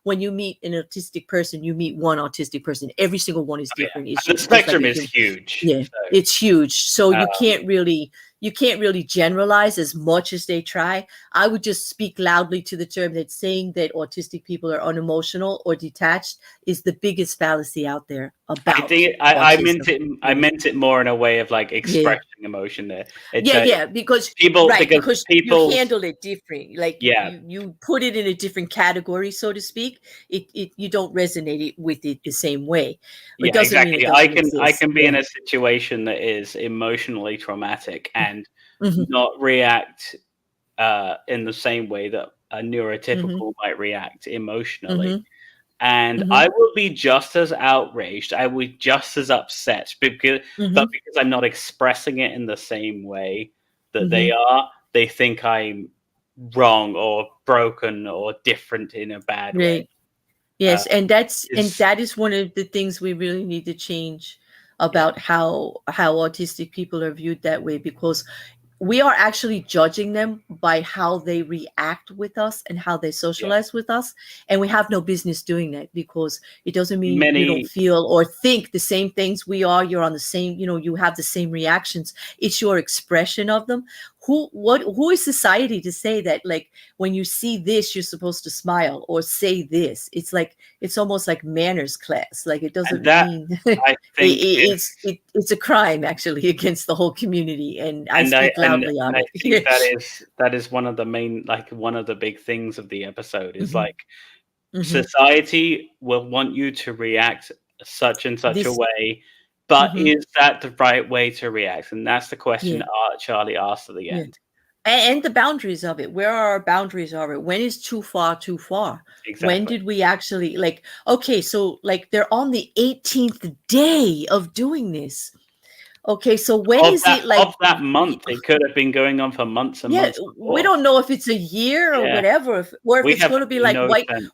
when you meet an autistic person, you meet one autistic person. Every single one is different. Yeah. The spectrum is huge. Yeah, it's huge. So you can't really generalize as much as they try. I would just speak loudly to the term that saying that autistic people are unemotional or detached is the biggest fallacy out there about. I meant it more in a way of like expressing emotion there. Because people you handle it different. Like you put it in a different category, so to speak. You don't resonate with it the same way. It doesn't mean it doesn't exist. I can be in a situation that is emotionally traumatic and not react in the same way that a neurotypical might react emotionally. And I will be just as outraged. I will be just as upset, but because I'm not expressing it in the same way that they are, they think I'm wrong or broken or different in a bad way. Yes, and that is one of the things we really need to change about how autistic people are viewed that way, because we are actually judging them by how they react with us and how they socialize with us. And we have no business doing that, because it doesn't mean you don't feel or think the same things we are. You're on the same, you have the same reactions. It's your expression of them. Who is society to say that, like, when you see this, you're supposed to smile or say this? It's like, it's almost like manners class. Like, it doesn't mean I think it's a crime actually against the whole community. And I speak loudly on it. I think that is one of the main, like, one of the big things of the episode is like society will want you to react such and such a way. But is that the right way to react? And that's the question Charlie asked at the end. And the boundaries of it. Where are our boundaries of it? When is too far too far? Exactly. When did we actually, like, okay, so like they're on the 18th day of doing this. Okay, so when is it like of that month? It could have been going on for months and months before. We don't know if it's a year or whatever, or if it's going to be like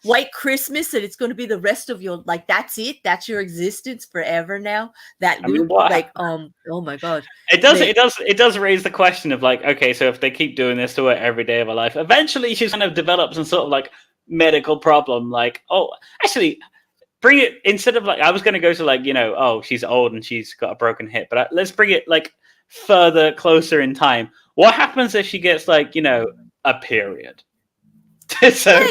white Christmas and it's going to be the rest of your, like, that's it, that's your existence forever now. That loop, oh my god, it does raise the question of like, okay, so if they keep doing this to her every day of her life, eventually she's going to develop some sort of like medical problem. Like, oh, actually, bring it, instead of like, I was going to go to like, you know, oh, she's old and she's got a broken hip, but let's bring it like further closer in time. What happens if she gets like, you know, a period? So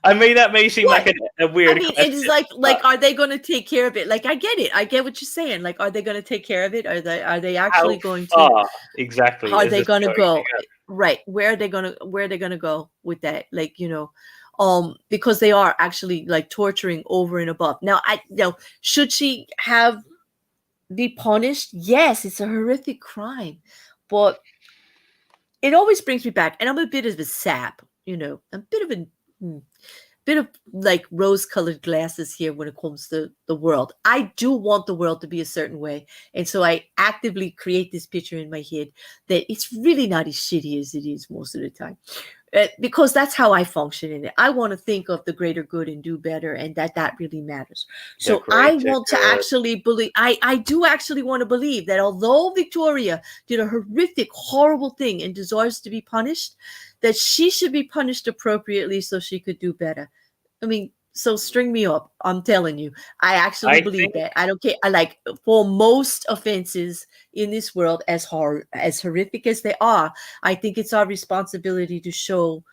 I mean, that may seem like a weird question. It's like, are they going to take care of it? Like, I get it, I get what you're saying. Like, are they going to take care of it? Are they actually going to? Exactly. How are they going to go? Right. Where are they going to go with that? Like, you know, because they are actually like torturing over and above. Now, should she be punished? Yes, it's a horrific crime, but it always brings me back, and I'm a bit of a sap, you know, a bit of like rose-colored glasses here when it comes to the world. I do want the world to be a certain way, and so I actively create this picture in my head that it's really not as shitty as it is most of the time. Because that's how I function in it. I want to think of the greater good and do better, and that really matters. So I want to actually believe, I do actually want to believe that although Victoria did a horrific, horrible thing and deserves to be punished, that she should be punished appropriately so she could do better. I mean, so string me up. I'm telling you, I actually believe that. I don't care. I like, for most offenses in this world, as horrific as they are, I think it's our responsibility to show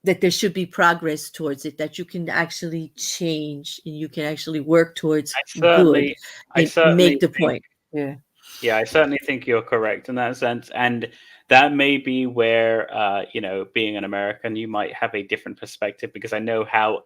that there should be progress towards it, that you can actually change and you can actually work towards good and make the point. Yeah. Yeah, I certainly think you're correct in that sense. And that may be where, you know, being an American, you might have a different perspective, because I know how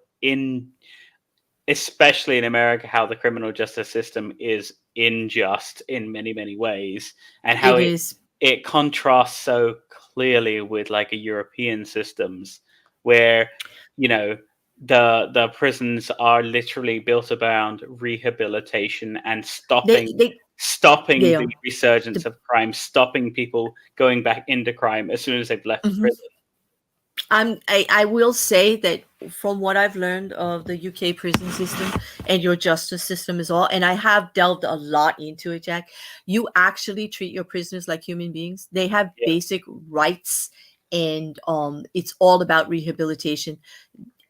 especially in America, how the criminal justice system is unjust in many, many ways, and how it contrasts so clearly with like a European systems where, you know, the prisons are literally built around rehabilitation and stopping the resurgence of crime, stopping people going back into crime as soon as they've left prison. I will say that from what I've learned of the UK prison system and your justice system as well, and I have delved a lot into it, Jack, you actually treat your prisoners like human beings. They have basic rights, and it's all about rehabilitation.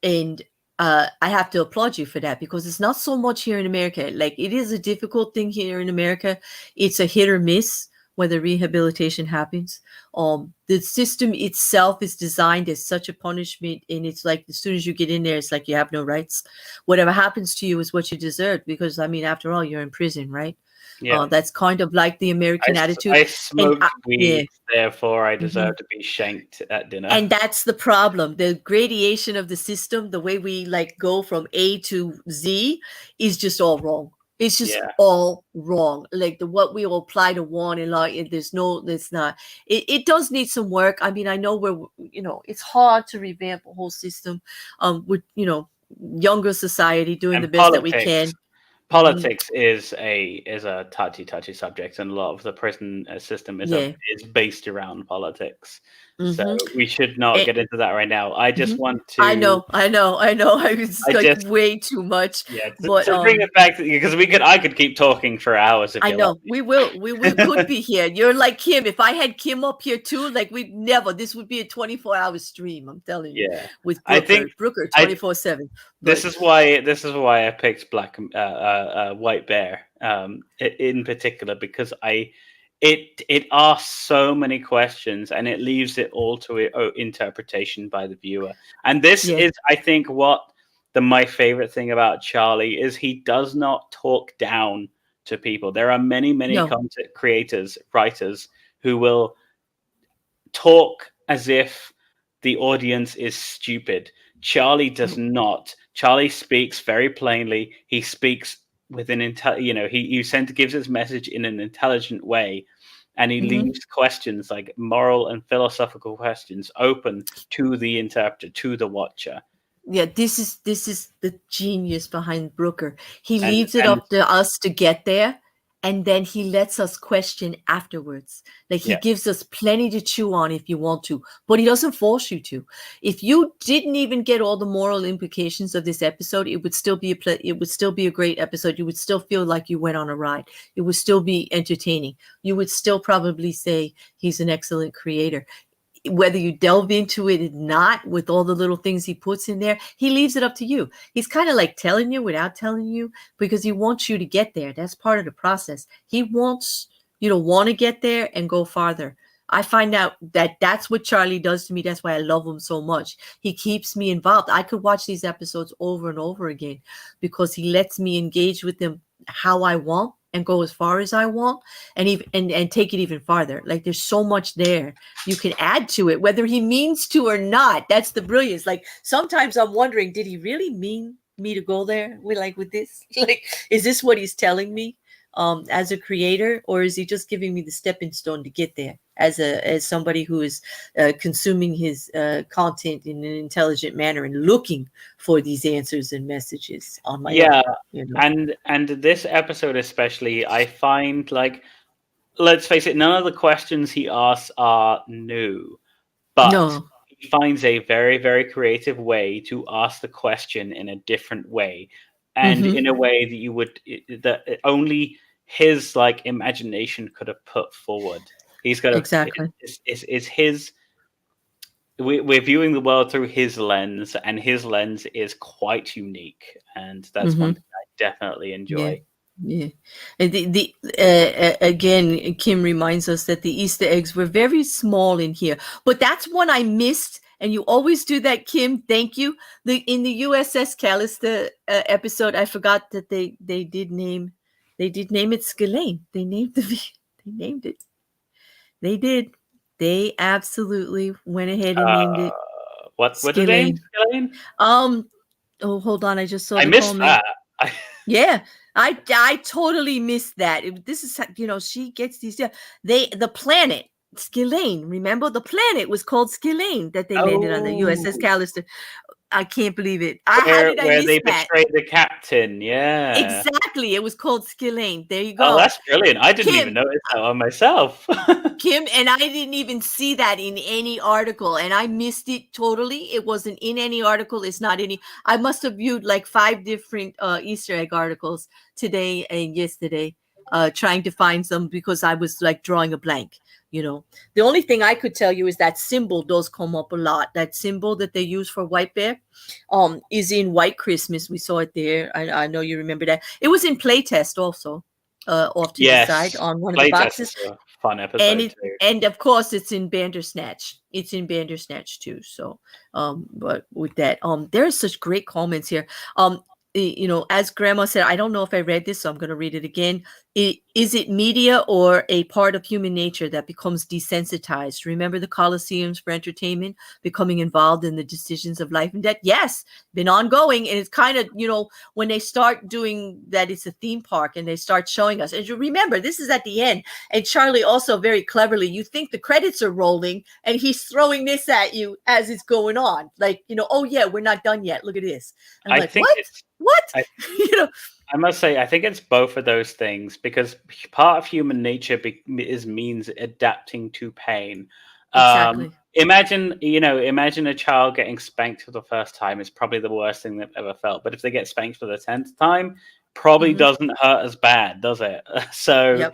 And I have to applaud you for that, because it's not so much here in America. Like, it is a difficult thing here in America. It's a hit or miss whether rehabilitation happens. The system itself is designed as such a punishment, and it's like, as soon as you get in there, it's like you have no rights. Whatever happens to you is what you deserve, because I mean, after all, you're in prison, right? Yeah, that's kind of like the American attitude. I smoked weed, therefore I deserve to be shanked at dinner. And that's the problem. The gradation of the system, the way we like go from A to Z, is just all wrong. It's just all wrong. Like what we will apply to one, and like there's not. It does need some work. I mean, I know it's hard to revamp a whole system, with younger society doing the best that we can. Politics is a touchy subject, and a lot of the prison system is based around politics. So we should not get into that right now. I just want to. I know. It's like way too much. Yeah, to bring it back, because I could keep talking for hours. If I know we will. We could be here. You're like Kim. If I had Kim up here too, like we'd never. This would be a 24-hour stream. I'm telling you. Yeah. With Brooker 24/7. This is why I picked White Bear in particular, because it asks so many questions, and it leaves it all to interpretation by the viewer. And this is, I think, what my favorite thing about Charlie is. He does not talk down to people. There are many content creators, writers who will talk as if the audience is stupid. Charlie does not. Charlie speaks very plainly. He speaks with an he gives his message in an intelligent way, and he leaves questions like moral and philosophical questions open to the interpreter, to the watcher. Yeah, this is the genius behind Brooker. He leaves it up to us to get there, and then he lets us question afterwards. Like he Yeah. gives us plenty to chew on if you want to, but he doesn't force you to. If you didn't even get all the moral implications of this episode, it would still be a great episode. You would still feel like you went on a ride. It would still be entertaining. You would still probably say he's an excellent creator. Whether you delve into it or not, with all the little things he puts in there, he leaves it up to you. He's kind of like telling you without telling you, because he wants you to get there. That's part of the process. He wants you to want to get there and go farther. I find out that that's what Charlie does to me. That's why I love him so much. He keeps me involved. I could watch these episodes over and over again because he lets me engage with them how I want and go as far as I want, and even and take it even farther. Like there's so much there you can add to it, whether he means to or not. That's the brilliance. Like sometimes I'm wondering, did he really mean me to go there with this? Like, is this what he's telling me as a creator, or is he just giving me the stepping stone to get there as somebody who is consuming his content in an intelligent manner and looking for these answers and messages on my own, you know? And this episode especially, I find, like, let's face it, none of the questions he asks are new, but No. he finds a very, very creative way to ask the question in a different way, and in a way that that only his like imagination could have put forward. He's got Exactly. It's his. We're viewing the world through his lens, and his lens is quite unique, and that's one thing I definitely enjoy. Yeah. And again, Kim reminds us that the Easter eggs were very small in here, but that's one I missed. And you always do that, Kim. Thank you. In the USS Callister episode, I forgot that they did name it Scalene. They named it. They did. They absolutely went ahead and named it What's the name? Scalene. Oh, hold on. I just saw I the missed comment. that. Yeah, I totally missed that. This is, she gets these. Yeah, the planet Scalene. Remember, the planet was called Scalene that they landed on, the USS Callister. I can't believe it. How did I Where miss they that? betrayed the captain. Yeah, Exactly. It was called Scalene. There you go. Oh, that's brilliant. I didn't even notice that on myself. Kim, and I didn't even see that in any article, and I missed it totally. It wasn't in any article. It's not any. I must have viewed like 5 different Easter egg articles today and yesterday, trying to find some, because I was like drawing a blank. The only thing I could tell you is that symbol does come up a lot. That symbol that they use for White Bear is in White Christmas. We saw it there. I know you remember that. It was in Playtest also, off to the side on one of the boxes. Fun episode too. And of course it's in Bandersnatch. It's in Bandersnatch too. So but with that, there are such great comments here. As Grandma said, I don't know if I read this, so I'm going to read it again. Is it media or a part of human nature that becomes desensitized? Remember the Colosseums for entertainment, becoming involved in the decisions of life and death? Yes, been ongoing. And it's kind of, when they start doing that, it's a theme park and they start showing us. And you remember, this is at the end. And Charlie also very cleverly, you think the credits are rolling and he's throwing this at you as it's going on. Like, oh yeah, we're not done yet. Look at this. And I'm what? I must say, I think it's both of those things, because part of human nature means adapting to pain. Exactly. Imagine a child getting spanked for the first time. It's probably the worst thing they've ever felt. But if they get spanked for the 10th time, probably doesn't hurt as bad, does it? So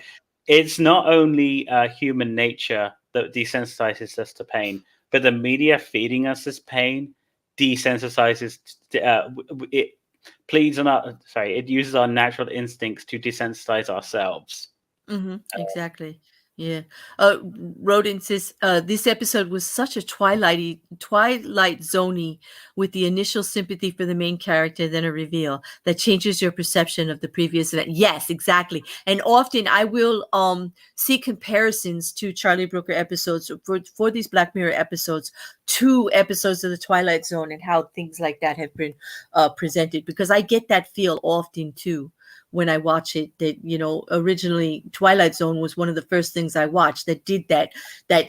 it's not only human nature that desensitizes us to pain, but the media feeding us this pain desensitizes it. It uses our natural instincts to desensitize ourselves. Exactly. Yeah. Rodin says, this episode was such a twilight zony, with the initial sympathy for the main character, then a reveal that changes your perception of the previous event. Yes, exactly. And often I will see comparisons to Charlie Brooker episodes for these Black Mirror episodes to episodes of the Twilight Zone, and how things like that have been presented, because I get that feel often too when I watch it. That, originally Twilight Zone was one of the first things I watched that did that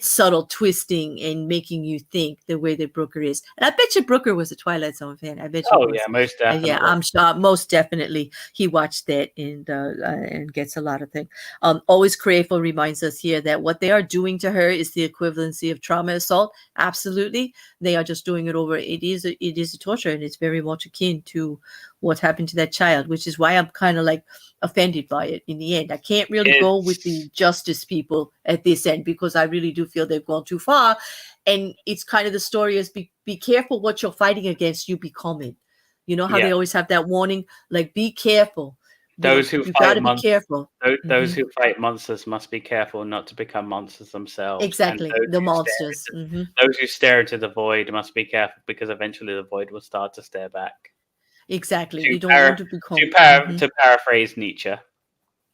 subtle twisting and making you think the way that Brooker is. And I bet you Brooker was a Twilight Zone fan. I bet you. Oh yeah, most definitely. Yeah, I'm sure most definitely he watched that and gets a lot of things. Always Crayful reminds us here that what they are doing to her is the equivalency of trauma assault. Absolutely, they are just doing it over. It is a torture, and it's very much akin to what happened to that child, which is why I'm kind of like offended by it in the end. I can't really go with the justice people at this end because I really do feel they've gone too far. And it's kind of the story is be careful what you're fighting against, you become it. You know how they always have that warning, like be careful. Those who fight be careful. Those who fight monsters must be careful not to become monsters themselves. Exactly, the monsters. Those who stare into the void must be careful because eventually the void will start to stare back. Exactly, you don't want to become. To paraphrase Nietzsche.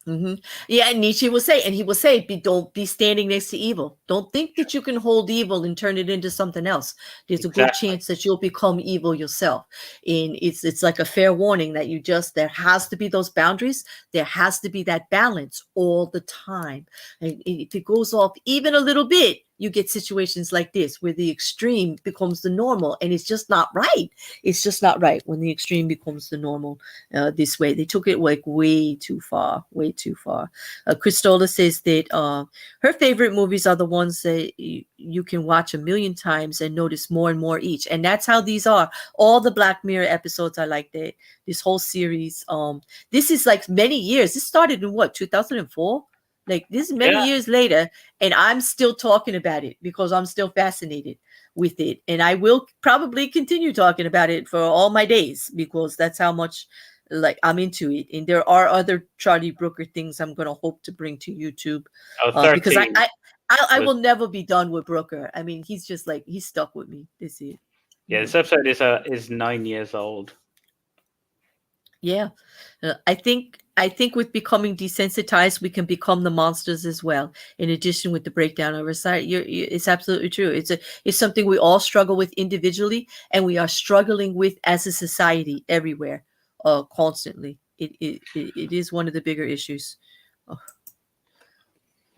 Yeah, and Nietzsche will say, and he will say, don't be standing next to evil. Don't think that you can hold evil and turn it into something else. There's a good chance that you'll become evil yourself. And it's like a fair warning that there has to be those boundaries. There has to be that balance all the time. And if it goes off even a little bit, you get situations like this where the extreme becomes the normal, and it's just not right. It's just not right when the extreme becomes the normal this way. They took it like way too far. Christola says that her favorite movies are the ones that you can watch a million times and notice more and more each. And that's how these are. All the Black Mirror episodes, I like that. This whole series. This is like many years. This started in 2004? Like this is many years later, and I'm still talking about it because I'm still fascinated with it. And I will probably continue talking about it for all my days because that's how much like I'm into it. And there are other Charlie Brooker things I'm going to hope to bring to YouTube because I will never be done with Brooker. I mean, he's just like, he's stuck with me. This is. Yeah, this episode is 9 years old. Yeah, I think with becoming desensitized, we can become the monsters as well. In addition, with the breakdown of our side, it's absolutely true. It's something we all struggle with individually, and we are struggling with as a society everywhere, constantly. It is one of the bigger issues. Oh.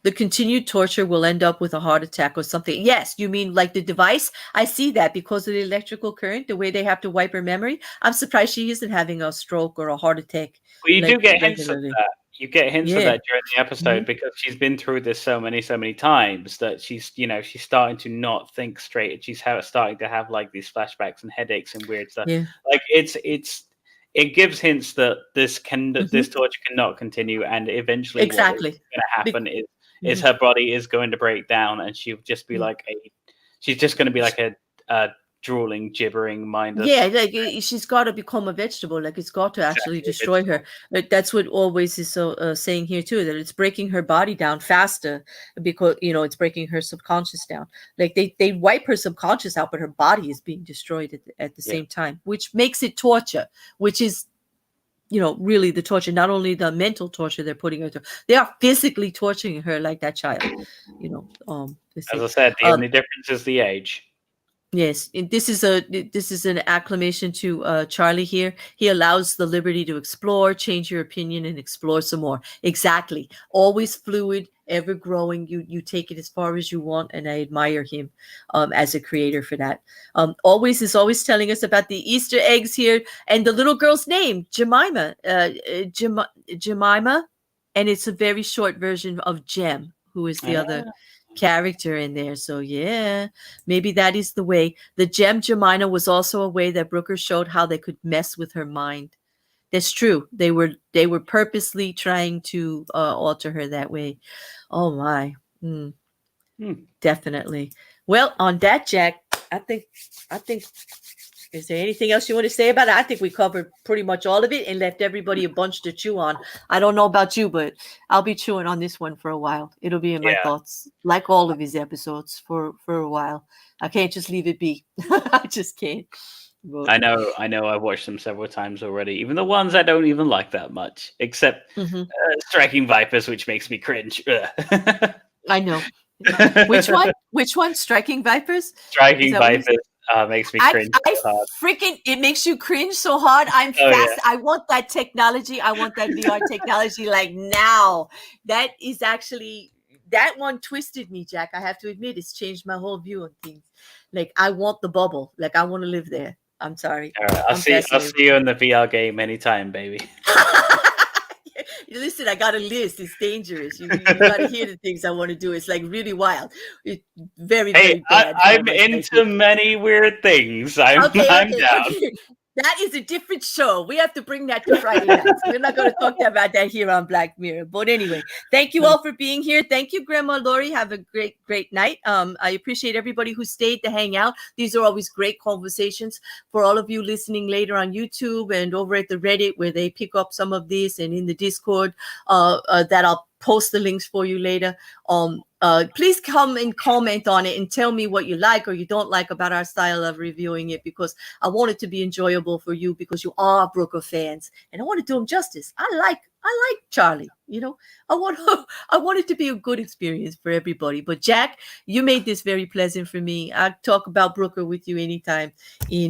The continued torture will end up with a heart attack or something. Yes, you mean like the device? I see that because of the electrical current, the way they have to wipe her memory. I'm surprised she isn't having a stroke or a heart attack. Well, you do get hints of that. You get hints of that during the episode because she's been through this so many times that she's starting to not think straight. She's starting to have like these flashbacks and headaches and weird stuff. Yeah. Like it gives hints that this torture cannot continue, and eventually what's going to happen is her body is going to break down, and she'll just be she's just going to be like a drooling, gibbering, mindless. Yeah, like she's got to become a vegetable. Like it's got to actually destroy her. Like that's what always is saying here too, that it's breaking her body down faster because it's breaking her subconscious down. Like they wipe her subconscious out, but her body is being destroyed at the same time, which makes it torture, which is really the torture, not only the mental torture they're putting her through, they are physically torturing her like that child. As I said, the only difference is the age. Yes, this is an acclamation to Charlie here. He allows the liberty to explore, change your opinion, and explore some more. Exactly. Always fluid, ever growing. You take it as far as you want, and I admire him as a creator for that. Always telling us about the Easter eggs here and the little girl's name, Jemima. Jemima, and it's a very short version of Jem, who is the other character in there. So yeah, maybe that is the way. The Gem Jemima was also a way that Brooker showed how they could mess with her mind. That's true. They were purposely trying to alter her that way. Oh my. Definitely. Well, on that, Jack, I think is there anything else you want to say about it? I think we covered pretty much all of it and left everybody a bunch to chew on. I don't know about you, but I'll be chewing on this one for a while. It'll be in my thoughts, like all of his episodes, for a while. I can't just leave it be. I just can't. But I know. I've watched them several times already, even the ones I don't even like that much, except Striking Vipers, which makes me cringe. I know. Which one? Striking Vipers? Striking Vipers. Makes me cringe so hard. It makes you cringe so hard. I'm fast. Yeah. I want that technology. I want that VR technology like now. That is actually, that one twisted me, Jack. I have to admit, it's changed my whole view on things. Like, I want the bubble. Like, I want to live there. I'm sorry. All right, I'll see you in the VR game anytime, baby. Listen, I got a list. It's dangerous. You got to hear the things I want to do. It's like really wild. It's very, very bad. I'm into many weird things. I'm down. Okay. That is a different show. We have to bring that to Friday nights. We're not going to talk about that here on Black Mirror. But anyway, thank you all for being here. Thank you, Grandma Lori. Have a great, great night. I appreciate everybody who stayed to hang out. These are always great conversations. For all of you listening later on YouTube and over at the Reddit where they pick up some of this, and in the Discord that I'll post the links for you later. Please come and comment on it and tell me what you like or you don't like about our style of reviewing it, because I want it to be enjoyable for you, because you are Brooker fans and I want to do them justice. I like Charlie, you know. I want it to be a good experience for everybody. But Jack, you made this very pleasant for me. I talk about Brooker with you anytime. You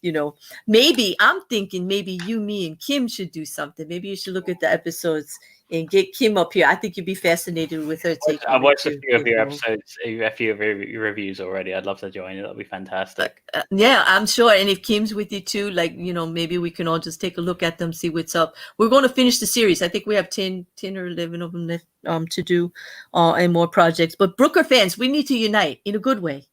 know, maybe I'm thinking maybe you, me, and Kim should do something. Maybe you should look at the episodes and get Kim up here. I think you'd be fascinated with her take. I've watched a few of your episodes, a few of your reviews already. I'd love to join you. That'll be fantastic. Yeah, I'm sure. And if Kim's with you too, like, you know, maybe we can all just take a look at them, see what's up. We're going to finish the series. I think we have 10 or 11 of them left to do and more projects. But Brooker fans, we need to unite in a good way.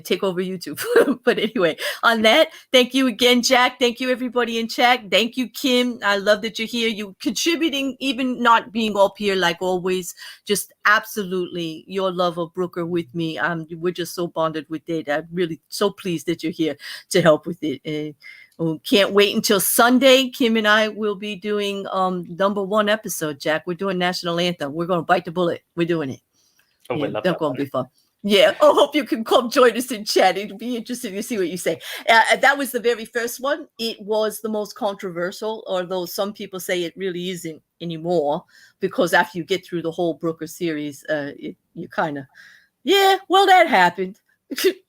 Take over YouTube. But anyway, on that, thank you again, Jack. Thank you, everybody in chat. Thank you, Kim. I love that you're here. You contributing, even not being up here like always. Just absolutely your love of Brooker with me. We're just so bonded with it. I'm really so pleased that you're here to help with it. And can't wait until Sunday. Kim and I will be doing #1 episode, Jack. We're doing National Anthem. We're going to bite the bullet. We're doing it. Oh, yeah, that's going to be fun. Yeah, I hope you can come join us in chat. It'll be interesting to see what you say. That was the very first one. It was the most controversial, although some people say it really isn't anymore, because after you get through the whole Brooker series, you kind of, well, that happened.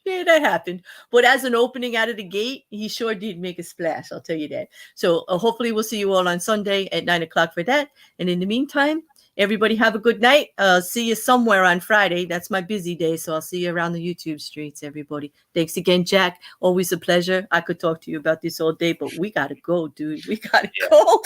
Yeah, that happened. But as an opening out of the gate, he sure did make a splash. I'll tell you that. So hopefully we'll see you all on Sunday at 9:00 for that. And in the meantime, everybody have a good night. See you somewhere on Friday. That's my busy day. So I'll see you around the YouTube streets, everybody. Thanks again, Jack. Always a pleasure. I could talk to you about this all day, but we got to go, dude. We got to go.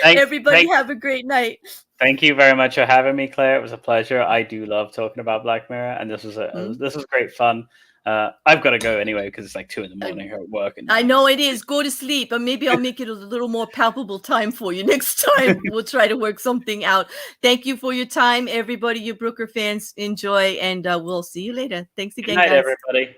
Everybody have a great night. Thank you very much for having me, Claire. It was a pleasure. I do love talking about Black Mirror, and this was great fun. I've got to go anyway because it's like 2 a.m. here at work. And I know it is. Go to sleep, but maybe I'll make it a little more palpable time for you next time. We'll try to work something out. Thank you for your time, everybody. You Brooker fans, enjoy, and we'll see you later. Thanks again, Good night, guys. everybody.